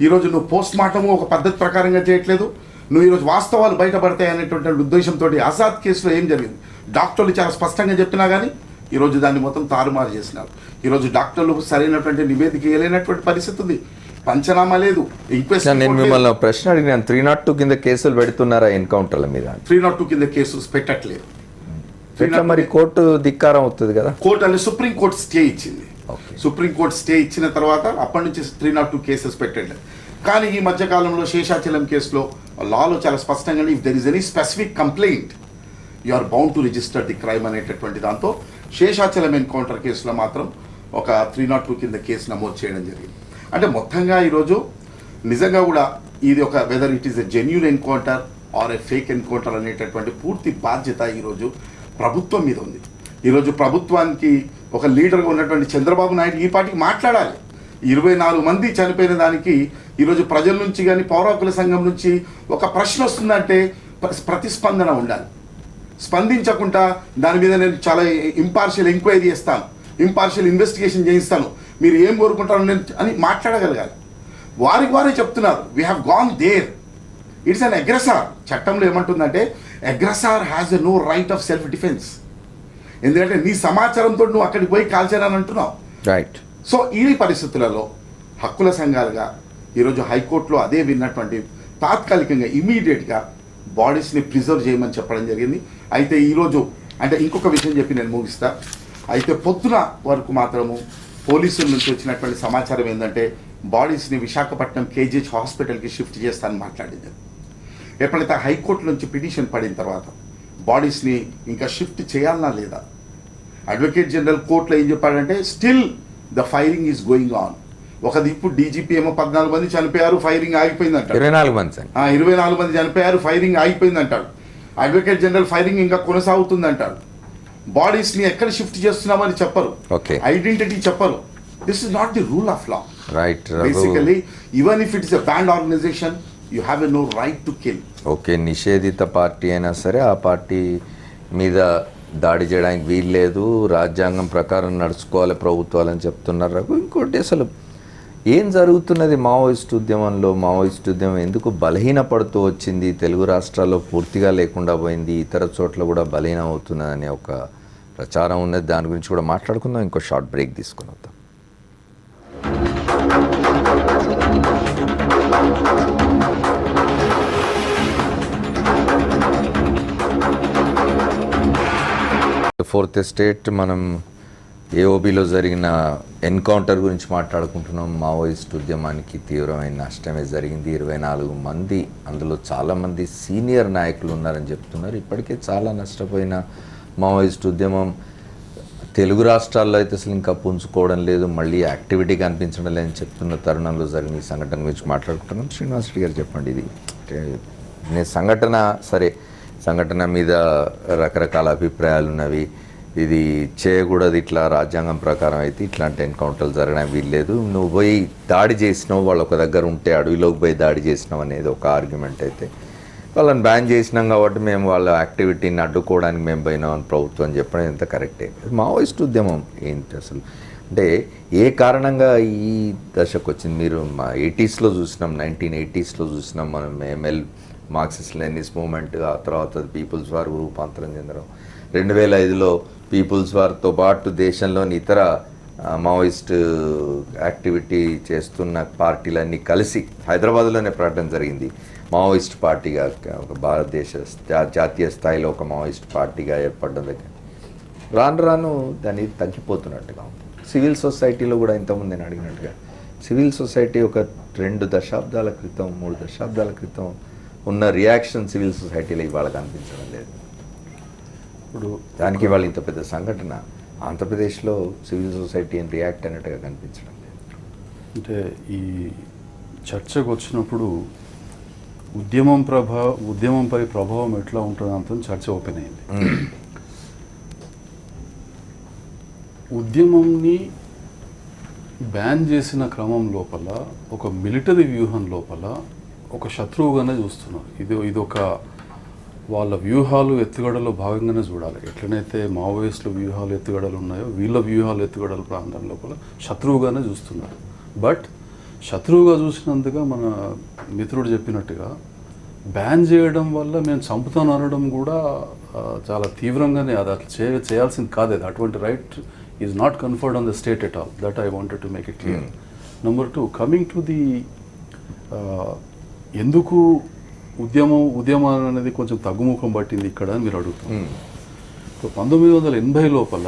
ఈరోజు నువ్వు పోస్ట్ మార్టము ఒక పద్ధతి ప్రకారంగా చేయట్లేదు. నువ్వు ఈరోజు వాస్తవాలు బయటపడతాయి అనేటువంటి ఉద్దేశంతో ఆజాద్ కేసులో ఏం జరిగింది, డాక్టర్లు చాలా స్పష్టంగా చెప్పినా కానీ ఈరోజు దాన్ని మొత్తం తారుమారు చేసినారు. ఈరోజు డాక్టర్లు సరైనటువంటి నివేదిక ఇవ్వలేనటువంటి పరిస్థితి ఉంది, పంచనామా లేదు, ఇంక్వెస్ట్. నేను మిమ్మల్ని ప్రశ్న అడిగినాను, 302 కింద కేసులు పెడుతున్నారా ఎన్కౌంటర్ల మీద? 302 కింద కేసు పెట్టట్లేదు. ఎట్లా మరి? కోర్టు ధిక్కారం అవుతుంది కదా. కోర్టు అంటే సుప్రీంకోర్టు స్టే ఇచ్చింది. సుప్రీంకోర్టు స్టే ఇచ్చిన తర్వాత అప్పటి నుంచి 302 కేసెస్ పెట్టండి. కానీ ఈ మధ్యకాలంలో శేషాచలం కేసులో లాలో చాలా స్పష్టంగా if there is any specific complaint you are bound to register the crime అనేటటువంటి దాంతో శేషాచలం ఎన్కౌంటర్ కేసులో మాత్రం ఒక 302 కింద కేసు నమోదు చేయడం జరిగింది. అంటే మొత్తంగా ఈరోజు నిజంగా కూడా ఇది ఒక whether it is a genuine encounter or a fake encounter అనేటటువంటి పూర్తి బాధ్యత ఈరోజు ప్రభుత్వం మీద ఉంది. ఈరోజు ప్రభుత్వానికి ఒక లీడర్గా ఉన్నటువంటి చంద్రబాబు నాయుడు ఈ పాటికి మాట్లాడాలి. 24 మంది చనిపోయిన దానికి ఈరోజు ప్రజల నుంచి కానీ పౌర హక్కుల సంఘం నుంచి ఒక ప్రశ్న వస్తుందంటే ప్రతిస్పందన ఉండాలి. స్పందించకుండా దాని మీద నేను చాలా ఇంపార్షియల్ ఎంక్వైరీ చేస్తాను, ఇంపార్షియల్ ఇన్వెస్టిగేషన్ చేయిస్తాను, మీరు ఏం కోరుకుంటారు అని మాట్లాడగలగాలి. వారే చెప్తున్నారు we have gone there, it's an aggressor. చట్టంలో ఏమంటుందంటే aggressor has a no right of self defence. ఎందుకంటే నీ సమాచారంతో నువ్వు అక్కడికి పోయి కాల్చానని అంటున్నావు. రైట్. సో ఈ పరిస్థితులలో హక్కుల సంఘాలుగా ఈరోజు హైకోర్టులో అదే విన్నటువంటి తాత్కాలికంగా ఇమీడియట్గా బాడీస్ని ప్రిజర్వ్ చేయమని చెప్పడం జరిగింది. అయితే ఈరోజు అంటే ఇంకొక విషయం చెప్పి నేను ముగిస్తా. అయితే పొద్దున వరకు మాత్రము పోలీసుల నుంచి వచ్చినటువంటి సమాచారం ఏంటంటే బాడీస్ని విశాఖపట్నం KGH హాస్పిటల్కి షిఫ్ట్ చేస్తానని మాట్లాడింది. ఎప్పుడైతే హైకోర్టు నుంచి పిటిషన్ పడిన తర్వాత బాడీస్ని ఇంకా షిఫ్ట్ చేయాలన్నా లేదా, అడ్వకేట్ జనరల్ కోర్టులో ఏం చెప్పాడంటే still the firing is going on. ఒక దిప్పు DGP ఏమో 14 మంది చనిపోయారు, ఫైరింగ్ ఆగిపోయింది అంటాడు. 24 మంది చనిపోయారు, ఫైరింగ్ ఆగిపోయింది అంటాడు. అడ్వకేట్ జనరల్ ఫైరింగ్ ఇంకా కొనసాగుతుంది అంటాడు. బాడీస్ని ఎక్కడ షిఫ్ట్ చేస్తున్నామని చెప్పరు, Okay. ఐడెంటిటీ చెప్పరు. This is not the rule of law. Right basically even if it is a banned organization you have a no right to kill. Okay, నిషేధిత పార్టీ అయినా సరే ఆ పార్టీ మీద దాడి చేయడానికి వీల్లేదు, రాజ్యాంగం ప్రకారం నడుచుకోవాలి ప్రభుత్వాలని చెప్తున్నారు రఘు. ఇంకోటి అసలు ఏం జరుగుతున్నది మావోయిస్ట్ ఉద్యమంలో? మావోయిస్ట్ ఉద్యమం ఎందుకు బలహీనపడుతూ వచ్చింది? తెలుగు రాష్ట్రాల్లో పూర్తిగా లేకుండా పోయింది, ఇతర చోట్ల కూడా బలహీనం అవుతున్నదనే ఒక ప్రచారం ఉన్నది. దాని గురించి కూడా మాట్లాడుకుందాం. ఇంకో షార్ట్ బ్రేక్ తీసుకుని వద్దాం. ఫోర్త్ ఎస్టేట్ మనం ఏఓబిలో జరిగిన ఎన్కౌంటర్ గురించి మాట్లాడుకుంటున్నాం. మావోయిస్ట్ ఉద్యమానికి తీవ్రమైన నష్టమే జరిగింది. 24 మంది, అందులో చాలామంది సీనియర్ నాయకులు ఉన్నారని చెప్తున్నారు. ఇప్పటికే చాలా నష్టపోయిన మావోయిస్ట్ ఉద్యమం తెలుగు రాష్ట్రాల్లో అయితే అసలు ఇంకా పుంజుకోవడం లేదు, మళ్ళీ యాక్టివిటీ కనిపించడం లేదని చెప్తున్న తరుణంలో జరిగిన ఈ సంఘటన గురించి మాట్లాడుకుంటున్నాం. శ్రీనివాస్ రెడ్డి గారు చెప్పండి. ఇది నేను సంఘటన మీద రకరకాల అభిప్రాయాలు ఉన్నవి. ఇది చేయకూడదు, ఇట్లా రాజ్యాంగం ప్రకారం అయితే ఇట్లాంటి ఎన్కౌంటర్లు జరగడం వీల్లేదు, నువ్వు పోయి దాడి చేసినావు, వాళ్ళు ఒక దగ్గర ఉంటే అడవిలోకి పోయి దాడి చేసినావు అనేది ఒక ఆర్గ్యుమెంట్ అయితే, వాళ్ళని బ్యాన్ చేసినాం కాబట్టి మేము వాళ్ళ యాక్టివిటీని అడ్డుకోవడానికి మేము పోయినాం అని ప్రభుత్వం చెప్పడం ఎంత కరెక్టే. మావోయిస్ట్ ఉద్యమం ఏంటి అసలు? అంటే ఏ కారణంగా ఈ దశకు వచ్చింది? మీరు మా 80స్లో చూసినాం, 1980స్లో చూసినాం మనం ఎంఎల్ మార్క్సిస్ట్ లెనినిస్ట్ మూమెంట్, ఆ తర్వాత పీపుల్స్ వార్ రూపాంతరం చెందడం. 2005లో పీపుల్స్ వార్తో పాటు దేశంలోని ఇతర మావోయిస్ట్ యాక్టివిటీ చేస్తున్న పార్టీలన్నీ కలిసి హైదరాబాద్లోనే ప్రకటన జరిగింది. మావోయిస్ట్ పార్టీగా ఒక భారతదేశ జాతీయ స్థాయిలో ఒక మావోయిస్ట్ పార్టీగా ఏర్పడడం దగ్గర రాను రాను దాన్ని తగ్గిపోతున్నట్టుగా ఉంది. సివిల్ సొసైటీలో కూడా ఇంతకుముందు నేను అడిగినట్టుగా సివిల్ సొసైటీ ఒక 2 దశాబ్దాల క్రితం 3 దశాబ్దాల క్రితం ఉన్న రియాక్షన్ సివిల్ సొసైటీలో ఇవాళ కనిపించడం లేదు. ఇప్పుడు దానికి వాళ్ళు ఇంత పెద్ద సంఘటన ఆంధ్రప్రదేశ్లో సివిల్ సొసైటీ అని రియాక్ట్ అయినట్టుగా కనిపించడం లేదు. అంటే ఈ చర్చకు వచ్చినప్పుడు ఉద్యమంపై ప్రభావం ఎట్లా ఉంటుంది అంత చర్చ ఓపెన్ అయింది. ఉద్యమంని బ్యాన్ చేసిన క్రమం లోపల ఒక మిలిటరీ వ్యూహం లోపల ఒక శత్రువుగానే చూస్తున్నారు. ఇది ఒక వాళ్ళ వ్యూహాలు ఎత్తుగడలో భాగంగానే చూడాలి. ఎట్లనైతే మావోయిస్టుల వ్యూహాలు ఎత్తుగడలు ఉన్నాయో వీళ్ళ వ్యూహాలు ఎత్తుగడల ప్రాంతం లోపల శత్రువుగానే చూస్తున్నారు. బట్ శత్రువుగా చూసినందుగా మన మిత్రుడు చెప్పినట్టుగా బ్యాన్ చేయడం వల్ల మేము చంపుతాను అనడం కూడా చాలా తీవ్రంగానే అది అట్లా చేయాల్సింది కాదు. అది అటువంటి right is not conferred on the state at all. That I wanted to make it clear. Number 2, coming to the ఎందుకు ఉద్యమం అనేది కొంచెం తగ్గుముఖం పట్టింది ఇక్కడ అని మీరు అడుగుతారు. 1980 లోపల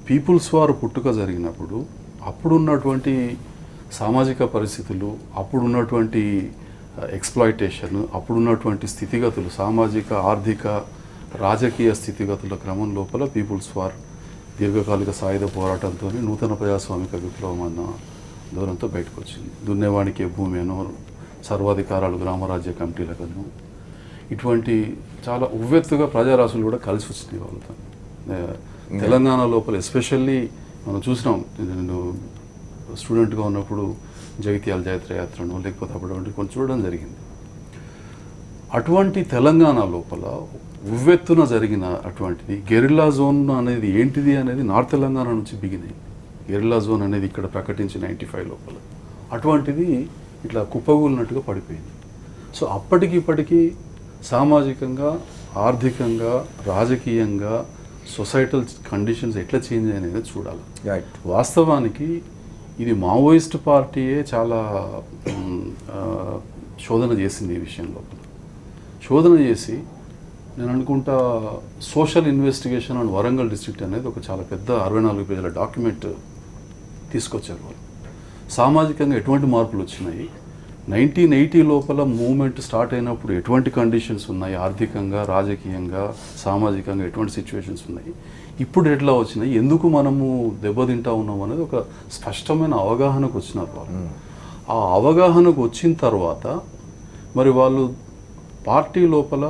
పీపుల్స్ వార్ పుట్టుక జరిగినప్పుడు అప్పుడున్నటువంటి సామాజిక పరిస్థితులు, అప్పుడున్నటువంటి ఎక్స్ప్లాయిటేషన్, అప్పుడున్నటువంటి స్థితిగతులు, సామాజిక ఆర్థిక రాజకీయ స్థితిగతుల క్రమం లోపల పీపుల్స్ వార్ దీర్ఘకాలిక సాయుధ పోరాటంతో నూతన ప్రజాస్వామిక విప్లవం అన్న దూరంతో బయటకు వచ్చింది. దున్నేవానికి భూమి అనో, సర్వాధికారాలు గ్రామరాజ్య కమిటీలకను, ఇటువంటి చాలా ఉవ్వెత్తుగా ప్రజారాశులు కూడా కలిసి వచ్చినాయి వాళ్ళతో. తెలంగాణ లోపల ఎస్పెషల్లీ మనం చూసినాం. నేను స్టూడెంట్గా ఉన్నప్పుడు జగిత్యాల జైత్రయాత్రను లేకపోతే అప్పుడు కొంచెం చూడడం జరిగింది. అటువంటి తెలంగాణ లోపల ఉవ్వెత్తున జరిగిన అటువంటిది గెరిల్లా జోన్ అనేది ఏంటిది అనేది నార్త్ తెలంగాణ నుంచి బిగినాయి. గెరిల్లా జోన్ అనేది ఇక్కడ ప్రకటించి 95 లోపల అటువంటిది ఇట్లా కుప్పగూలినట్టుగా పడిపోయింది. సో అప్పటికి ఇప్పటికీ సామాజికంగా, ఆర్థికంగా, రాజకీయంగా సొసైటల్ కండిషన్స్ ఎట్లా చేంజ్ అయినాయో చూడాలి. వాస్తవానికి ఇది మావోయిస్ట్ పార్టీయే చాలా శోధన చేసింది ఈ విషయం లోపల. శోధన చేసి నేను అనుకుంటా social investigation and Warangal district అనేది ఒక చాలా పెద్ద 64 పేజీల డాక్యుమెంట్ తీసుకొచ్చారు వాళ్ళు. సామాజికంగా ఎటువంటి మార్పులు వచ్చినాయి, 1980 లోపల మూవ్మెంట్ స్టార్ట్ అయినప్పుడు ఎటువంటి కండిషన్స్ ఉన్నాయి, ఆర్థికంగా, రాజకీయంగా, సామాజికంగా ఎటువంటి సిచ్యువేషన్స్ ఉన్నాయి, ఇప్పుడు ఎట్లా వచ్చినాయి, ఎందుకు మనము దెబ్బతింటా ఉన్నాం అనేది ఒక స్పష్టమైన అవగాహనకు వచ్చినారు వాళ్ళు. ఆ అవగాహనకు వచ్చిన తర్వాత మరి వాళ్ళు పార్టీ లోపల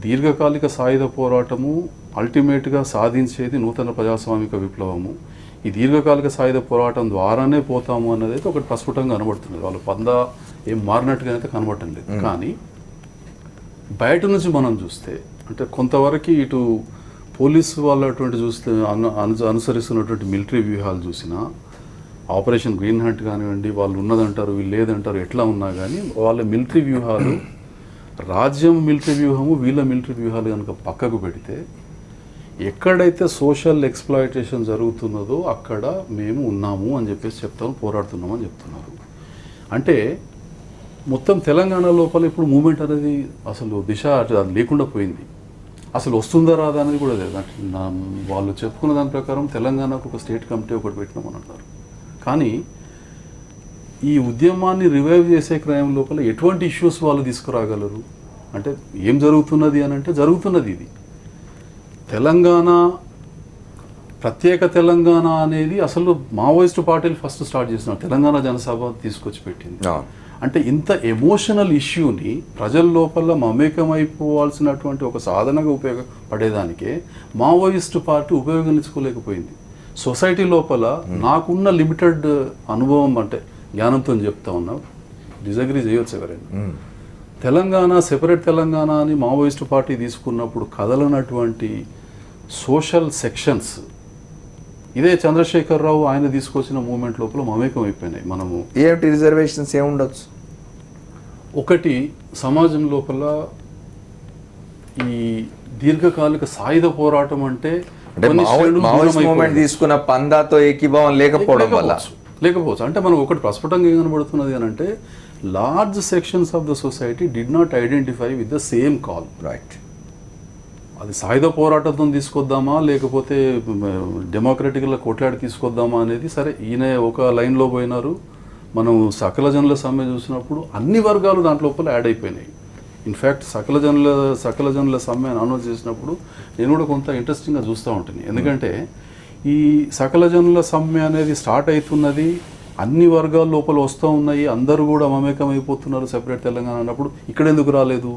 దీర్ఘకాలిక సాయుధ పోరాటము అల్టిమేట్గా సాధించేది నూతన ప్రజాస్వామిక విప్లవము. ఈ దీర్ఘకాలిక సాయుధ పోరాటం ద్వారానే పోతాము అన్నది అయితే ఒకటి ప్రస్ఫుటంగా కనబడుతున్నది. వాళ్ళు పందా ఏం మారినట్టుగా అయితే కనబడటం లేదు. కానీ బయట నుంచి మనం చూస్తే అంటే కొంతవరకు ఇటు పోలీసు వాళ్ళు అటువంటి చూస్తే అనుసరిస్తున్నటువంటి మిలిటరీ వ్యూహాలు చూసినా, ఆపరేషన్ గ్రీన్ హంట్ కానివ్వండి, వాళ్ళు ఉన్నదంటారు వీళ్ళు లేదంటారు, ఎట్లా ఉన్నా కానీ వాళ్ళ మిలిటరీ వ్యూహాలు, రాజ్యం మిలిటరీ వ్యూహము, వీళ్ళ మిలిటరీ వ్యూహాలు కనుక పక్కకు పెడితే ఎక్కడైతే సోషల్ ఎక్స్ప్లాయిటేషన్ జరుగుతున్నదో అక్కడ మేము ఉన్నాము అని చెప్పేసి చెప్తాము, పోరాడుతున్నాము అని చెప్తున్నారు. అంటే మొత్తం తెలంగాణ లోపల ఇప్పుడు మూమెంట్ అనేది అసలు దిశ అది లేకుండా పోయింది. అసలు వస్తుందా రాదా అనేది కూడా లేదు. అంటే వాళ్ళు చెప్పుకున్న దాని ప్రకారం తెలంగాణకు ఒక స్టేట్ కమిటీ ఒకటి పెట్టినామని అంటారు. కానీ ఈ ఉద్యమాన్ని రివైవ్ చేసే క్రయం లోపల ఎటువంటి ఇష్యూస్ వాళ్ళు తీసుకురాగలరు? అంటే ఏం జరుగుతున్నది అని అంటే జరుగుతున్నది ఇది తెలంగాణ, ప్రత్యేక తెలంగాణ అనేది అసలు మావోయిస్టు పార్టీలు ఫస్ట్ స్టార్ట్ చేస్తున్నారు. తెలంగాణ జనసభ తీసుకొచ్చి పెట్టింది. అంటే ఇంత ఎమోషనల్ ఇష్యూని ప్రజల లోపల మమేకమైపోవాల్సినటువంటి ఒక సాధనగా ఉపయోగపడేదానికే మావోయిస్టు పార్టీ ఉపయోగించుకోలేకపోయింది. సొసైటీ లోపల నాకున్న లిమిటెడ్ అనుభవం అంటే జ్ఞానంతో చెప్తా ఉన్నా, డిజగ్రీ చేయొచ్చు ఎవరైనా. తెలంగాణ సెపరేట్ తెలంగాణ అని మావోయిస్టు పార్టీ తీసుకున్నప్పుడు కదలనటువంటి సోషల్ సెక్షన్స్ ఇదే చంద్రశేఖరరావు ఆయన తీసుకొచ్చిన మూమెంట్ లోపల మమేకం అయిపోయినాయి. మనము ఏమిటి రిజర్వేషన్స్ ఏముండొచ్చు? ఒకటి, సమాజం లోపల ఈ దీర్ఘకాలిక సాయుధ పోరాటం అంటే మూమెంట్ తీసుకున్న పందాతో ఏకీభావం లేకపోవచ్చు. అంటే మనం ఒకటి ప్రస్ఫుటంగా ఏం కనబడుతున్నది అని అంటే large sections of the society did not identify with the same call. Right. అది సాయుధ పోరాటంతో తీసుకొద్దామా లేకపోతే డెమోక్రటిక్గా కొట్లాడి తీసుకొద్దామా అనేది సరే, ఈయన ఒక లైన్లో పోయినారు. మనం సకల జనుల సమ్మె చూసినప్పుడు అన్ని వర్గాలు దాంట్ లోపల యాడ్ అయిపోయినాయి. ఇన్ఫ్యాక్ట్ సకల జనుల సమ్మె అనౌన్స్ చేసినప్పుడు నేను కూడా కొంత ఇంట్రెస్టింగ్గా చూస్తూ ఉంటుంది. ఎందుకంటే ఈ సకల జనుల సమ్మె అనేది స్టార్ట్ అవుతున్నది, అన్ని వర్గాల లోపల వస్తూ ఉన్నాయి, అందరూ కూడా మమేకం అయిపోతున్నారు సెపరేట్ తెలంగాణ అన్నప్పుడు ఇక్కడ ఎందుకు రాలేదు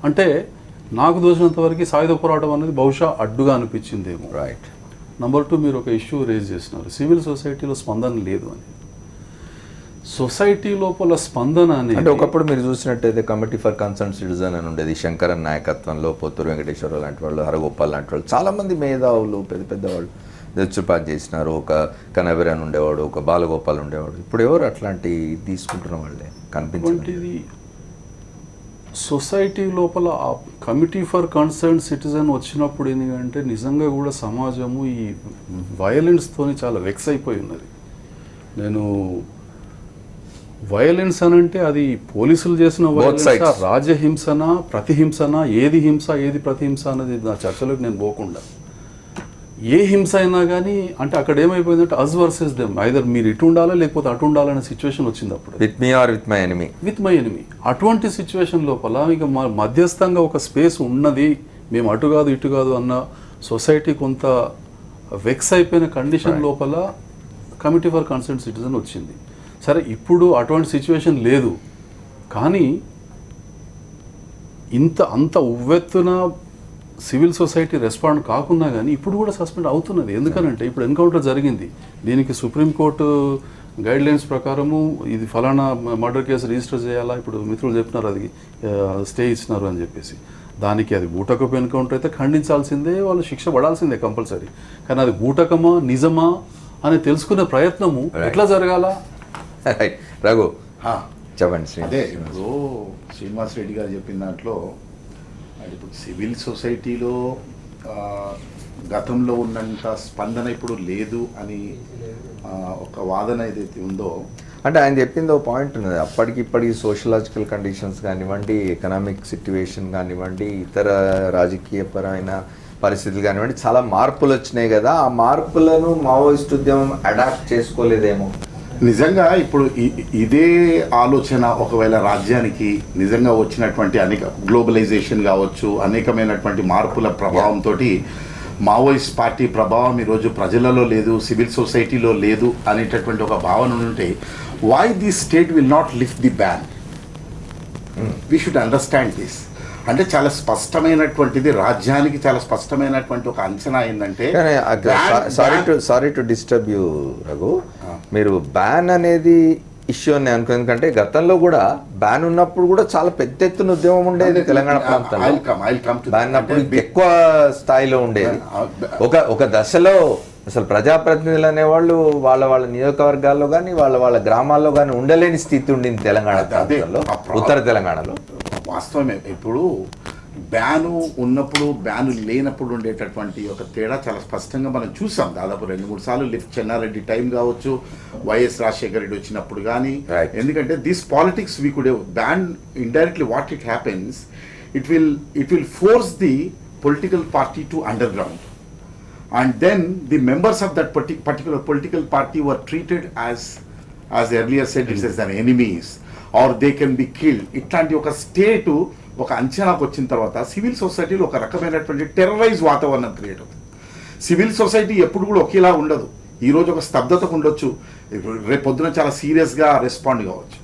అంటే నాకు దోచినంత వరకు సాయుధ పోరాటం అనేది బహుశా అడ్డుగా అనిపించిందేమో. రైట్. నెంబర్ 2, మీరు ఒక ఇష్యూ రేజ్ చేసినారు, సివిల్ సొసైటీలో స్పందన లేదు అని. సొసైటీ లోపల స్పందన అనేది అంటే ఒకప్పుడు మీరు చూసినట్టయితే కమిటీ ఫర్ కన్సర్న్ సిటిజన్ అని ఉండేది, శంకరన్ నాయకత్వంలో, పొత్తూరు వెంకటేశ్వరరావు లాంటి వాళ్ళు, హరగోపాల్ లాంటి వాళ్ళు, చాలామంది మేధావులు పెద్దవాళ్ళు దచ్చుపాటు చేసినారు. ఒక కనబిరాన్ ఉండేవాడు, ఒక బాలగోపాల్ ఉండేవాడు. ఇప్పుడు ఎవరు అట్లాంటి తీసుకుంటున్న వాళ్ళే కనిపించింది. సొసైటీ లోపల ఆ కమిటీ ఫర్ కన్సర్న్ సిటిజన్ వచ్చినప్పుడు ఏంటంటే నిజంగా కూడా సమాజము ఈ వయలెన్స్తోని చాలా వెక్స్ అయిపోయి ఉన్నది. నేను వయలెన్స్ అనంటే అది పోలీసులు చేసిన వయలెన్సా, రాజహింసనా, ప్రతిహింసనా, ఏది హింస ఏది ప్రతిహింస అనేది నా చర్చలోకి నేను పోకుండా, ఏ హింస అయినా కానీ అంటే అక్కడ ఏమైపోయిందంటే అస్ వర్సెస్ దెమ్, ఐదర్ మీరు ఇటు ఉండాలా లేకపోతే అటు ఉండాలనే సిచ్యువేషన్ వచ్చింది అప్పుడు. With me or with my enemy. అటువంటి సిచ్యువేషన్ లోపల ఇక మధ్యస్థంగా ఒక స్పేస్ ఉన్నది, మేము అటు కాదు ఇటు కాదు అన్న సొసైటీ కొంత వెక్స్ అయిపోయిన కండిషన్ లోపల కమిటీ ఫర్ కన్సర్న్ సిటిజన్ వచ్చింది. సరే, ఇప్పుడు అటువంటి సిచ్యువేషన్ లేదు, కానీ అంత ఉవ్వెత్తున సివిల్ సొసైటీ రెస్పాండ్ కాకున్నా కానీ ఇప్పుడు కూడా సస్పెండ్ అవుతున్నది. ఎందుకనంటే ఇప్పుడు ఎన్కౌంటర్ జరిగింది, దీనికి సుప్రీంకోర్టు గైడ్ లైన్స్ ప్రకారము ఇది ఫలానా మర్డర్ కేసు రిజిస్టర్ చేయాలా, ఇప్పుడు మిత్రులు చెప్పినారు అది స్టే ఇచ్చినారు అని చెప్పేసి, దానికి అది బూటకపు ఎన్కౌంటర్ అయితే ఖండించాల్సిందే, వాళ్ళు శిక్ష పడాల్సిందే కంపల్సరీ. కానీ అది బూటకమా నిజమా అని తెలుసుకునే ప్రయత్నము ఎట్లా జరగాల? రఘు చెప్పండి. అదే ఇప్పుడు శ్రీనివాస్ రెడ్డి గారు చెప్పిన దాంట్లో ఇప్పుడు సివిల్ సొసైటీలో గతంలో ఉన్నంత స్పందన ఇప్పుడు లేదు అని ఒక వాదన ఏదైతే ఉందో, అంటే ఆయన చెప్పింది ఒక పాయింట్ ఉన్నది. అప్పటికిప్పటికి సోషలాజికల్ కండిషన్స్ కానివ్వండి, ఎకనామిక్ సిట్యువేషన్ కానివ్వండి, ఇతర రాజకీయపరమైన పరిస్థితులు కానివ్వండి, చాలా మార్పులు వచ్చినాయి కదా. ఆ మార్పులను మావోయిస్ట్ ఉద్యమం అడాప్ట్ చేసుకోలేదేమో. నిజంగా ఇప్పుడు ఇదే ఆలోచన ఒకవేళ రాజ్యానికి నిజంగా వచ్చినటువంటి అనేక గ్లోబలైజేషన్ కావచ్చు, అనేకమైనటువంటి మార్పుల ప్రభావంతో మావోయిస్ట్ పార్టీ ప్రభావం ఈరోజు ప్రజలలో లేదు, సివిల్ సొసైటీలో లేదు అనేటటువంటి ఒక భావన ఉంటే, why the state will not lift the ban? We should understand this. అంటే చాలా స్పష్టమైనటువంటిది, రాజ్యానికి చాలా స్పష్టమైనటువంటి ఒక అంచనా ఏంటంటే sorry to disturb you Raghu, మీరు బ్యాన్ అనేది ఇష్యూ అని అనుకో, ఎందుకంటే గతంలో కూడా బ్యాన్ ఉన్నప్పుడు కూడా చాలా పెద్ద ఎత్తున ఉద్యమం ఉండేది తెలంగాణ ప్రాంతంలో. బ్యాన్ అప్పుడు ఎక్కువ స్థాయిలో ఉండేది. ఒక దశలో అసలు ప్రజాప్రతినిధులు అనేవాళ్ళు వాళ్ళ నియోజకవర్గాల్లో కానీ వాళ్ళ గ్రామాల్లో కానీ ఉండలేని స్థితి ఉండింది తెలంగాణ ప్రాంతంలో, ఉత్తర తెలంగాణలో. వాస్తవమే. ఇప్పుడు బ్యాను ఉన్నప్పుడు బ్యాను లేనప్పుడు ఉండేటటువంటి ఒక తేడా చాలా స్పష్టంగా మనం చూసాం. దాదాపు 2-3 సార్లు లిఫ్ట్ చెన్నారెడ్డి టైం కావచ్చు, వైఎస్ రాజశేఖర రెడ్డి వచ్చినప్పుడు కానీ. ఎందుకంటే this politics we could ban indirectly. What it happens, it will force the political party to under ground, and then the members of that particular political party were treated as earlier said, it is an enemies, or they can be killed. ఇట్లాంటి ఒక స్టేటు ఒక అంచనాకు వచ్చిన తర్వాత సివిల్ సొసైటీలో ఒక రకమైనటువంటి టెర్రరైజ్ వాతావరణం క్రియేట్ అవుతుంది. సివిల్ సొసైటీ ఎప్పుడు కూడా ఒకేలా ఉండదు. ఈరోజు ఒక స్తబ్దతకు ఉండొచ్చు, రేపు పొద్దున చాలా సీరియస్గా రెస్పాండ్ కావచ్చు.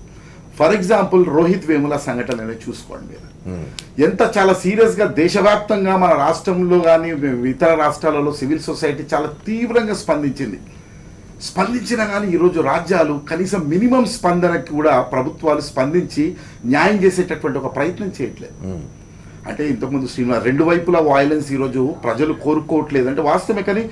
ఫర్ ఎగ్జాంపుల్ రోహిత్ వేముల సంఘటన అనేది చూసుకోండి మీరు. ఎంత చాలా సీరియస్గా దేశవ్యాప్తంగా మన రాష్ట్రంలో కానీ ఇతర రాష్ట్రాలలో సివిల్ సొసైటీ చాలా తీవ్రంగా స్పందించినా కానీ ఈరోజు రాజ్యాలు కనీసం మినిమం స్పందనకి కూడా ప్రభుత్వాలు స్పందించి న్యాయం చేసేటటువంటి ఒక ప్రయత్నం చేయట్లేదు. అంటే ఇంతకుముందు శ్రీనివాస్, 2 వైపులా వాయిలెన్స్ ఈరోజు ప్రజలు కోరుకోవట్లేదు అంటే వాస్తవమే. కానీ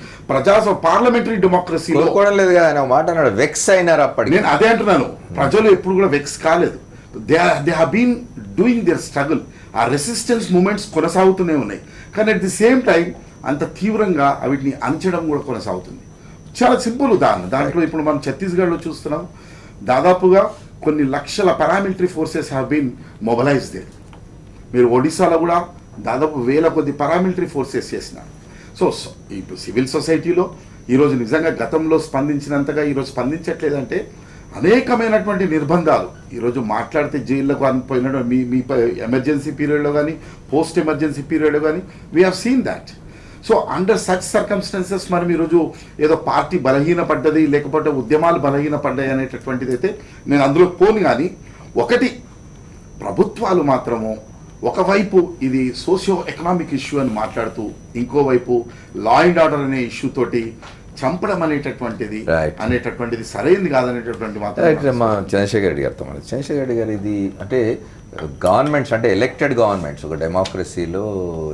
పార్లమెంటరీ డెమోక్రసీలో కోరుకోవడం లేదు కదా, ఆయన మాట అన్నాడు, వెక్స్ అయినారు అప్పటికి. నేను అదే అంటున్నాను, ప్రజలు ఎప్పుడు కూడా వెక్స్ కాలేదు. They have been doing their struggle. ఆ రెసిస్టెన్స్ మూమెంట్స్ కొనసాగుతూనే ఉన్నాయి. కానీ అట్ ది సేమ్ టైం అంత తీవ్రంగా వీటిని అంచడం కూడా కొనసాగుతుంది. చాలా సింపుల్ ఉదాహరణ, దాంట్లో ఇప్పుడు మనం ఛత్తీస్గఢ్లో చూస్తున్నాం, దాదాపుగా కొన్ని లక్షల paramilitary forces have been mobilise there. మీరు ఒడిశాలో కూడా దాదాపు 1000 కొద్ది పారామిలిటరీ ఫోర్సెస్ చేసినారు. సో ఇప్పుడు సివిల్ సొసైటీలో ఈరోజు నిజంగా గతంలో స్పందించినంతగా ఈరోజు స్పందించట్లేదంటే అనేకమైనటువంటి నిర్బంధాలు. ఈరోజు మాట్లాడితే జైళ్ళకు పోయిన మీ ఎమర్జెన్సీ పీరియడ్లో కానీ పోస్ట్ ఎమర్జెన్సీ పీరియడ్లో కానీ we have seen that. So under such circumstances మనం ఈరోజు ఏదో పార్టీ బలహీనపడ్డది లేకపోతే ఉద్యమాలు బలహీనపడ్డాయి అనేటటువంటిది అయితే నేను అందులో పోను. కానీ ఒకటి, ప్రభుత్వాలు మాత్రము ఒకవైపు ఇది సోషియో ఎకనామిక్ ఇష్యూ అని మాట్లాడుతూ ఇంకోవైపు లా అండ్ ఆర్డర్ అనే ఇష్యూ తోటి చంపడం అనేటటువంటిది సరైనది కాదనేటటువంటి మాత్రం మా చంద్రశేఖర్ రెడ్డి గారితో మన చంద్రశేఖర్ రెడ్డి గారు ఇది అంటే గవర్నమెంట్స్ అంటే ఎలక్టెడ్ గవర్నమెంట్స్, ఒక డెమోక్రసీలో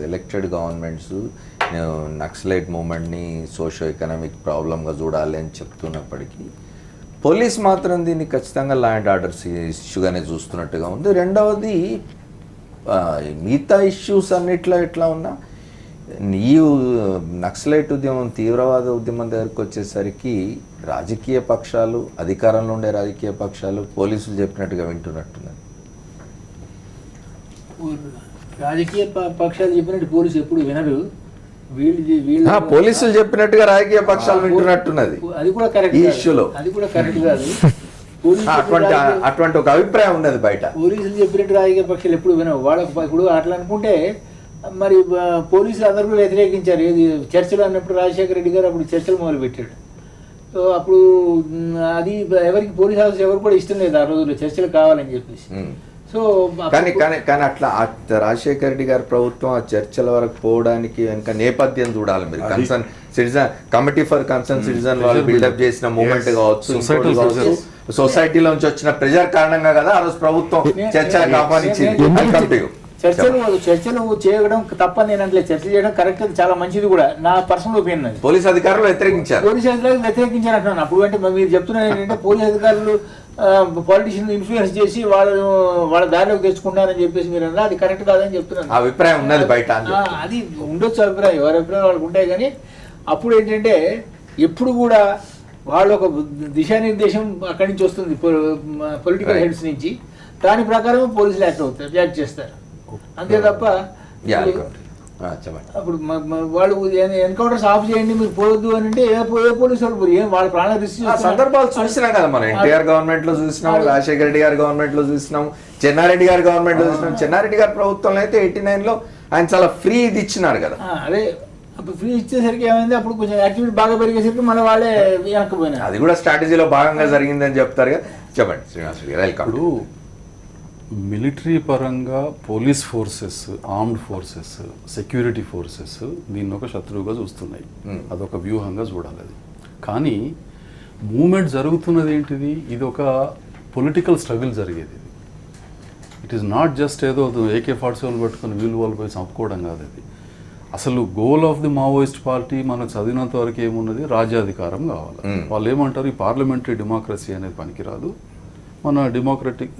ఎలక్టెడ్ గవర్నమెంట్స్ నక్సలైట్ మూమెంట్ని సోషో ఎకనామిక్ ప్రాబ్లంగా చూడాలి అని చెప్తున్నప్పటికీ పోలీస్ మాత్రం దీన్ని ఖచ్చితంగా లా అండ్ ఆర్డర్స్ ఇష్యూగానే చూస్తున్నట్టుగా ఉంది. రెండవది మిగతా ఇష్యూస్ అన్నిట్లో ఎట్లా ఉన్నా ఈ నక్సలైట్ ఉద్యమం, తీవ్రవాద ఉద్యమం దగ్గరికి వచ్చేసరికి రాజకీయ పక్షాలు, అధికారంలో ఉండే రాజకీయ పక్షాలు పోలీసులు చెప్పినట్టుగా వింటున్నట్టున్నారు. రాజకీయ పక్షాలు చెప్పినట్టు పోలీసు ఎప్పుడు వినరు. పోలీసులు చెప్పినట్టుగా రాజకీయ పక్షాలు వింటున్నట్టున్నది. అది కూడా కరెక్ట్ ఈ ఇష్యూలో అది కూడా కరెక్ట్ కాదు. అటువంటి ఒక అభిప్రాయం ఉన్నది బయట. పోలీసులు చెప్పినట్టు రాజకీయ పక్షాలు ఎప్పుడు వినవు. వాళ్ళకు ఇప్పుడు అట్లా అనుకుంటే మరి పోలీసులు అందరూ కూడా వ్యతిరేకించారు. ఏది చర్చలు అన్నప్పుడు రాజశేఖర రెడ్డి గారు అప్పుడు చర్చలు మొదలుపెట్టాడు. సో అప్పుడు అది ఎవరికి పోలీస్ ఆఫీసర్ ఎవరు కూడా ఇష్టం లేదు ఆ రోజుల్లో చర్చలు కావాలని చెప్పేసి. సో కానీ అట్లా రాజశేఖర రెడ్డి గారి ప్రభుత్వం ఆ చర్చల వరకు పోవడానికి వెనక నేపథ్యం చూడాలి మీరు. Concern citizen committee for concern citizen వాళ్ళు బిల్డప్ చేసిన మూమెంట్ కావచ్చు, సొసైటీలో నుంచి వచ్చిన ప్రెజర్ కారణంగా కదా ఆ రోజు ప్రభుత్వం చర్చలకు ఆహ్వానించింది. చర్చలు చేయడం తప్పని నేను అంటే చర్చలు చేయడం కరెక్ట్, చాలా మంచిది కూడా. నా పర్సనల్ ఒపీనియన్ అది. పోలీస్ అధికారులు వ్యతిరేకించారు అంటున్నాను. అప్పుడు అంటే మీరు చెప్తున్నారు ఏంటంటే పోలీస్ అధికారులు పాలిటిషియన్ ఇన్ఫ్లుయెన్స్ చేసి వాళ్ళ దారిలోకి తెచ్చుకుంటారని చెప్పేసి మీరు అన్నారు. అది కరెక్ట్ కాదని చెప్తున్నాను. అభిప్రాయం ఉన్నది బయట, అది ఉండొచ్చు అభిప్రాయం, ఎవరి అభిప్రాయం వాళ్ళకి ఉంటాయి. కానీ అప్పుడు ఏంటంటే ఎప్పుడు కూడా వాళ్ళ ఒక దిశానిర్దేశం అక్కడి నుంచి వస్తుంది పొలిటికల్ హెడ్స్ నుంచి. దాని ప్రకారం పోలీసులు యాక్ట్ చేస్తారు అంతే తప్ప అప్పుడు వాళ్ళు ఎన్కౌంటర్స్ ఆఫ్ చేయండి మీరు పోవద్దు అని అంటే ఏ పోలీసు వాళ్ళు వాళ్ళ ప్రాణ రిస్క్ సందర్భాలు చూసినాం కదా. మనం ఎన్టీఆర్ గవర్నమెంట్ లో చూసినాం, రాజశేఖర రెడ్డి గారి గవర్నమెంట్ లో చూసినాం, చెన్నారెడ్డి గారి గవర్నమెంట్ లో చూసినాం. చెన్నారెడ్డి గారి ప్రభుత్వంలో అయితే 89లో ఆయన చాలా ఫ్రీ ఇది ఇచ్చినారు కదా. అదే అప్పుడు ఫ్రీ ఇచ్చేసరికి ఏమైంది, అప్పుడు కొంచెం యాక్టివిటీ బాగా పెరిగేసరికి మన వాళ్ళే వెనక్కిపోయినారు. అది కూడా స్ట్రాటజీలో భాగంగా జరిగిందని చెప్తారు కదా. చెప్పండి శ్రీనివాస్ గారు. ఇప్పుడు మిలిటరీ పరంగా police forces, armed forces, security forces దీన్ని ఒక శత్రువుగా చూస్తున్నాయి. అదొక వ్యూహంగా చూడాలి అది. కానీ మూమెంట్ జరుగుతున్నది ఏంటిది? ఇది ఒక పొలిటికల్ స్ట్రగుల్ జరిగేది. ఇట్ ఈస్ నాట్ జస్ట్ ఏదో AK-47 పట్టుకొని వీళ్ళు వాళ్ళు పోయి చంపుకోవడం కాదు. అది అసలు goal of the Maoist party మనం చదివినంత వరకు ఏమున్నది? రాజ్యాధికారం కావాలి. వాళ్ళు ఏమంటారు? ఈ పార్లమెంటరీ డెమోక్రసీ అనేది పనికిరాదు, మన డెమోక్రటిక్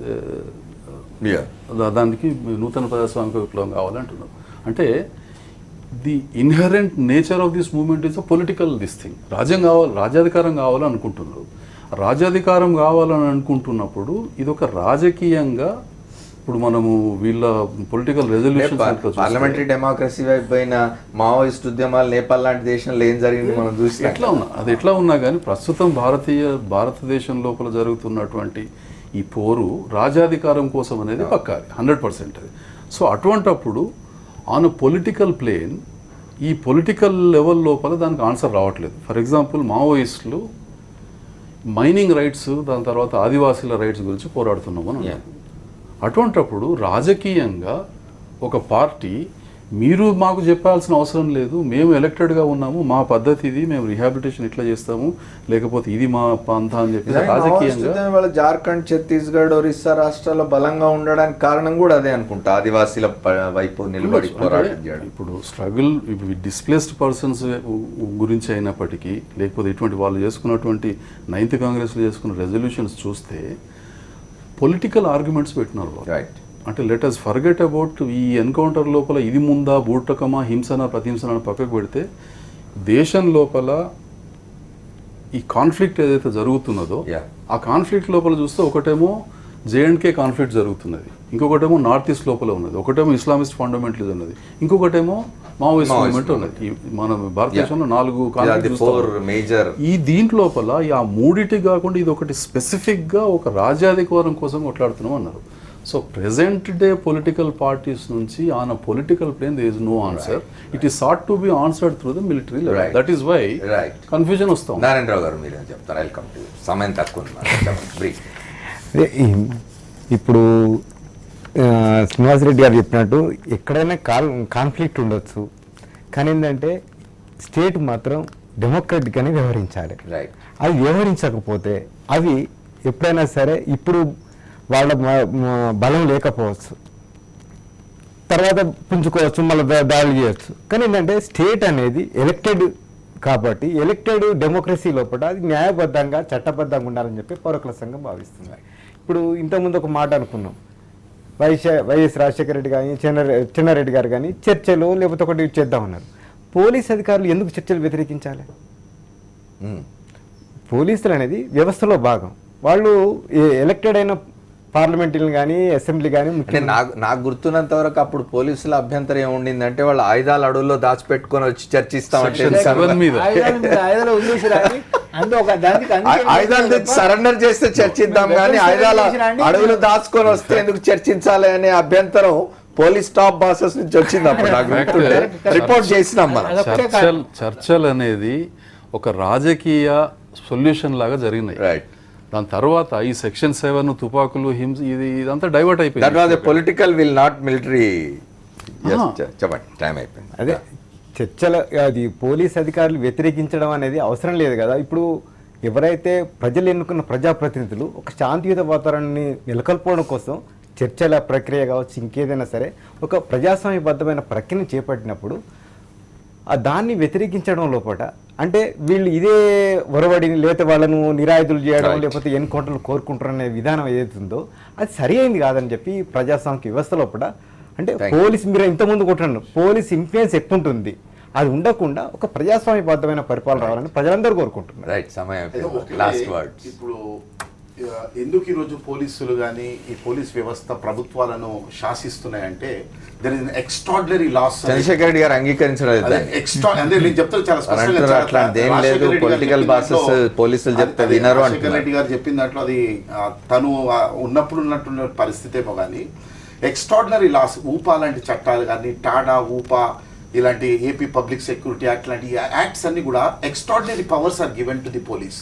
దానికి నూతన ప్రజాస్వామిక విప్లవం కావాలంటున్నారు. అంటే the inherent nature of this movement is a political this thing. రాజ్యాధికారం కావాలని అనుకుంటున్నారు. రాజ్యాధికారం కావాలని అనుకుంటున్నప్పుడు ఇది ఒక రాజకీయంగా, ఇప్పుడు మనము వీళ్ళ పొలిటికల్ రెజల్యూషన్ పార్లమెంటరీ డెమోక్రసీ వైపు అయిన మావోయిస్ట్ ఉద్యమాలు నేపాల్ లాంటి దేశంలో ఏం జరిగింది మనం చూసి ఎట్లా ఉన్నా కానీ ప్రస్తుతం భారతదేశం లోపల జరుగుతున్నటువంటి ఈ పోరు రాజ్యాధికారం కోసం అనేది పక్కాది 100% అది. సో అటువంటప్పుడు ఆన్ అ పొలిటికల్ ప్లేన్ ఈ పొలిటికల్ లెవెల్ లోపల దానికి ఆన్సర్ రావట్లేదు. ఫర్ ఎగ్జాంపుల్ మావోయిస్టులు మైనింగ్ రైట్స్, దాని తర్వాత ఆదివాసీల రైట్స్ గురించి పోరాడుతున్నామని. అటువంటప్పుడు రాజకీయంగా ఒక పార్టీ మీరు మాకు చెప్పాల్సిన అవసరం లేదు, మేము ఎలక్టెడ్గా ఉన్నాము, మా పద్ధతి ఇది, మేము రిహాబిలిటేషన్ ఇట్లా చేస్తాము, లేకపోతే ఇది మా పంథ అని చెప్పి రాజకీయంగా జార్ఖండ్, ఛత్తీస్గఢ్, ఒరిస్సా రాష్ట్రాల్లో బలంగా ఉండడానికి కారణం కూడా అదే అనుకుంటా, ఆదివాసీల వైపు నిలబడి పోరాటం చేయడం. ఇప్పుడు స్ట్రగుల్ డిస్ప్లేస్డ్ పర్సన్స్ గురించి అయినప్పటికీ, లేకపోతే ఇటువంటి వాళ్ళు చేసుకున్నటువంటి 9th కాంగ్రెస్లో చేసుకున్న రెజల్యూషన్స్ చూస్తే పొలిటికల్ ఆర్గ్యుమెంట్స్ పెట్టినారు. రైట్. అంటే లెట్ అస్ ఫర్గెట్ అబౌట్ ఈ ఎన్కౌంటర్ లోపల ఇది ముందా, బూటకమా, హింసన, ప్రతిహింసన పక్కకు పెడితే దేశం లోపల ఈ కాన్ఫ్లిక్ట్ ఏదైతే జరుగుతున్నదో ఆ కాన్ఫ్లిక్ట్ లోపల చూస్తే ఒకటేమో J&K కాన్ఫ్లిక్ట్ జరుగుతున్నది, ఇంకొకటేమో నార్త్ ఈస్ట్ లోపల ఉన్నది, ఒకటేమో ఇస్లామిస్ట్ ఫండమెంటలిజం ఉన్నది, ఇంకొకటేమో మావోయిస్ట్ మూవ్మెంట్ ఉన్నది. మన భారతదేశంలో 4 మేజర్. ఈ దీంట్లోపల ఆ మూడిటి కాకుండా ఇది ఒకటి స్పెసిఫిక్గా ఒక రాజ్యాధికారం కోసం కొట్లాడుతున్నాం అన్నారు. So present day political parties నుంచి on a political plane there is no answer. It is sought to be answered through the military level. That is why confusion వస్తాం. నారాయణరావు గారు మీరేం చెప్తారు? వెల్కమ్ టు సమయం తక్కువ బ్రీఫ్. ఇప్పుడు శ్రీనివాసరెడ్డి గారు చెప్పినట్టు ఎక్కడైనా కాన్ఫ్లిక్ట్ ఉండొచ్చు, కానీ ఏంటంటే స్టేట్ మాత్రం డెమోక్రటిక్గానే వ్యవహరించాలి. అది వ్యవహరించకపోతే అవి ఎప్పుడైనా సరే, ఇప్పుడు వాళ్ళ బలం లేకపోవచ్చు, తర్వాత పుంజుకోవచ్చు, మళ్ళీ దాడులు చేయవచ్చు. కానీ ఏంటంటే స్టేట్ అనేది ఎలక్టెడ్ కాబట్టి ఎలక్టెడ్ డెమోక్రసీ లోపల అది న్యాయబద్ధంగా, చట్టబద్ధంగా ఉండాలని చెప్పి పౌరకుల సంఘం భావిస్తుంది. ఇప్పుడు ఇంతకుముందు ఒక మాట అనుకున్నాం, వైఎస్ రాజశేఖర రెడ్డి కానీ చెన్నారెడ్డి గారు కానీ చర్చలు లేకపోతే ఒకటి చేద్దామన్నారు. పోలీస్ అధికారులు ఎందుకు చర్చలు వ్యతిరేకించాలి? పోలీసులు అనేది వ్యవస్థలో భాగం. వాళ్ళు ఎలక్టెడ్ అయిన పార్లమెంటరీని కానీ అసెంబ్లీ కానీ. అంటే నాకు గుర్తున్నంత వరకు అప్పుడు పోలీసుల అభ్యంతరం ఏముండిందంటే వాళ్ళ ఆయుధాలు అడవుల్లో దాచిపెట్టుకొని వచ్చి చర్చిస్తామంటే ఆయుధాలు తెచ్చి సరెండర్ చేస్తే చర్చిద్దాం కానీ ఆయుధాలు అడవులు దాచుకొని వస్తే ఎందుకు చర్చించాలి అనే అభ్యంతరం పోలీస్ టాప్ బాసెస్ నుంచి వచ్చింది. అప్పుడు నాకు రిపోర్ట్ చేసినాం మనం. చర్చలు అనేది ఒక రాజకీయ సొల్యూషన్ లాగా జరిగినాయి. రైట్. దాని తర్వాత ఈ సెక్షన్ 7 తుపాకులు, హింస, ఇదంతా డైవర్ట్ అయిపోయింది. Political will not military. చెప్పండి, టైం అయిపోయింది. అదే చర్చలు, అది పోలీస్ అధికారులు వ్యతిరేకించడం అనేది అవసరం లేదు కదా. ఇప్పుడు ఎవరైతే ప్రజలు ఎన్నుకున్న ప్రజాప్రతినిధులు ఒక శాంతియుత వాతావరణాన్ని నెలకొల్పడం కోసం చర్చల ప్రక్రియ కావచ్చు, ఇంకేదైనా సరే ఒక ప్రజాస్వామ్యబద్ధమైన ప్రక్రియను చేపట్టినప్పుడు దాన్ని వ్యతిరేకించడం లోపల అంటే వీళ్ళు ఇదే ఒరవడిని లేకపోతే వాళ్ళను నిరాయుధులు చేయడం లేకపోతే ఎన్కౌంటర్లు కోరుకుంటారనే విధానం ఏదైతుందో అది సరి అయింది కాదని చెప్పి ప్రజాస్వామిక వ్యవస్థ లోపల. అంటే పోలీస్, మీరు ఇంతకుముందు కొట్టాను, పోలీస్ ఇన్ఫ్లుయెన్స్ ఎక్కువ ఉంటుంది, అది ఉండకుండా ఒక ప్రజాస్వామ్యబద్ధమైన పరిపాలన రావాలని ప్రజలందరూ కోరుకుంటున్నారు. రైట్. సమయం లాస్ట్ వర్డ్స్. ఇప్పుడు ఎందుకు ఈరోజు పోలీసులు కానీ ఈ పోలీస్ వ్యవస్థ ప్రభుత్వాలను శాసిస్తున్నాయంటే there is extraordinary laws. Chandrashekar Reddy గారు అంగీకరించలేదు. నేను చెప్తాను చాలా స్పష్టంగా, పొలిటికల్ బాసెస్ పోలీసులు చెప్తే వినరు. చంద్రశేఖర్ రెడ్డి గారు చెప్పిన దాంట్లో అది తను ఉన్నప్పుడు ఉన్నటువంటి పరిస్థితి ఏమో కానీ ఎక్స్ట్రాడినరీ లాస్, ఊపా లాంటి చట్టాలు కానీ, టాడా, ఊపా ఇలాంటి ఏపీ పబ్లిక్ సెక్యూరిటీ యాక్ట్ లాంటి యాక్ట్స్ అన్ని కూడా extraordinary powers are given to the police.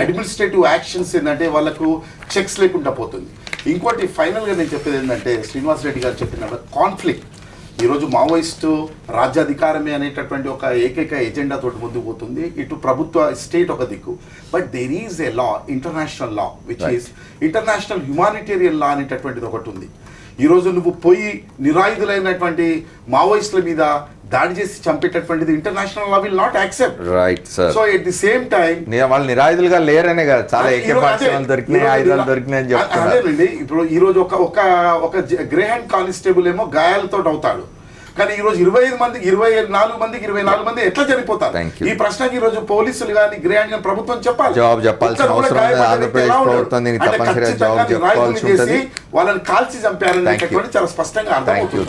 Administrative actions ఏంటంటే వాళ్ళకు చెక్స్ లేకుండా పోతుంది. ఇంకోటి ఫైనల్గా నేను చెప్పేది ఏంటంటే శ్రీనివాస్ రెడ్డి గారు చెప్పిన కాన్ఫ్లిక్ట్ ఈరోజు మావోయిస్టు రాజ్యాధికారమే అనేటటువంటి ఒక ఏకైక ఎజెండా తోటి ముందుకు పోతుంది. ఇటు ప్రభుత్వ స్టేట్ ఒక దిక్కు, but there is a law, international law which is international humanitarian law అనేటటువంటిది ఒకటి ఉంది. ఈరోజు నువ్వు పోయి నిరాయుధులైనటువంటి మావోయిస్టుల మీద దాడి చేసి చంపేటటువంటిది international law will not accept. Right sir. So at the same time వాళ్ళు నిరాయుధులుగా లేరనే కదా, చాలా ఏకపక్షాలు దొరికినాయి, ఆయుధాలు దొరికినాయి అని చెప్తున్నారు. అదేనండి, ఇప్పుడు ఈరోజు ఒక గ్రే హ్యాండ్ కానిస్టేబుల్ ఏమో గాయాలతో అవుతాడు, కానీ ఈ రోజు 24 మంది ఎట్లా చనిపోతారు? ఈ ప్రశ్నకి ఈ రోజు పోలీసులు కానీ గ్రే హ్యాండ్ కానీ ప్రభుత్వం చెప్పాలి, జవాబు చెప్పాల్సిన అవసరం ఉంది. ఆంధ్రప్రదేశ్ ప్రభుత్వం దీనికి తప్పనిసరిగా జవాబు చెప్పాల్సి ఉంటుంది. వాళ్ళని కాల్చి చంపారనేటటువంటి చాలా స్పష్టంగా అర్థమవుతుంది.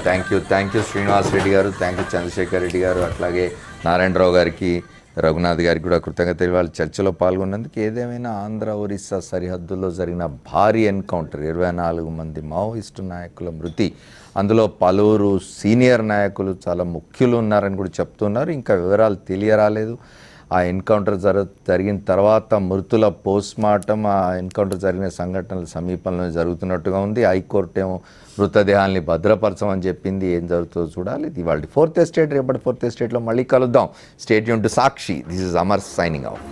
థ్యాంక్ యూ శ్రీనివాస్ రెడ్డి గారు, థ్యాంక్ యూ చంద్రశేఖర్ రెడ్డి గారు, అట్లాగే నారాయణరావు గారికి, రఘునాథ్ గారికి కూడా కృతజ్ఞతలు. వాళ్ళ చర్చలో పాల్గొన్నందుకు. ఏదేమైనా ఆంధ్ర ఒరిస్సా సరిహద్దుల్లో జరిగిన భారీ ఎన్కౌంటర్, 24 మంది మావోయిస్టు నాయకుల మృతి, అందులో పలువురు సీనియర్ నాయకులు చాలా ముఖ్యులు ఉన్నారని కూడా చెప్తున్నారు. ఇంకా వివరాలు తెలియరాలేదు. ఆ ఎన్కౌంటర్ జరిగిన తర్వాత మృతుల పోస్ట్మార్టం ఆ ఎన్కౌంటర్ జరిగిన సంఘటనల సమీపంలో జరుగుతున్నట్టుగా ఉంది. హైకోర్టు ఏమో మృతదేహాల్ని భద్రపరచమని చెప్పింది. ఏం జరుగుతుందో చూడాలి. ఇది వాళ్ళ 4th ఎస్టేట్. రేపటి 4th ఎస్టేట్లో మళ్ళీ కలుద్దాం. Stay tune to Sakshi. This is Amar signing off.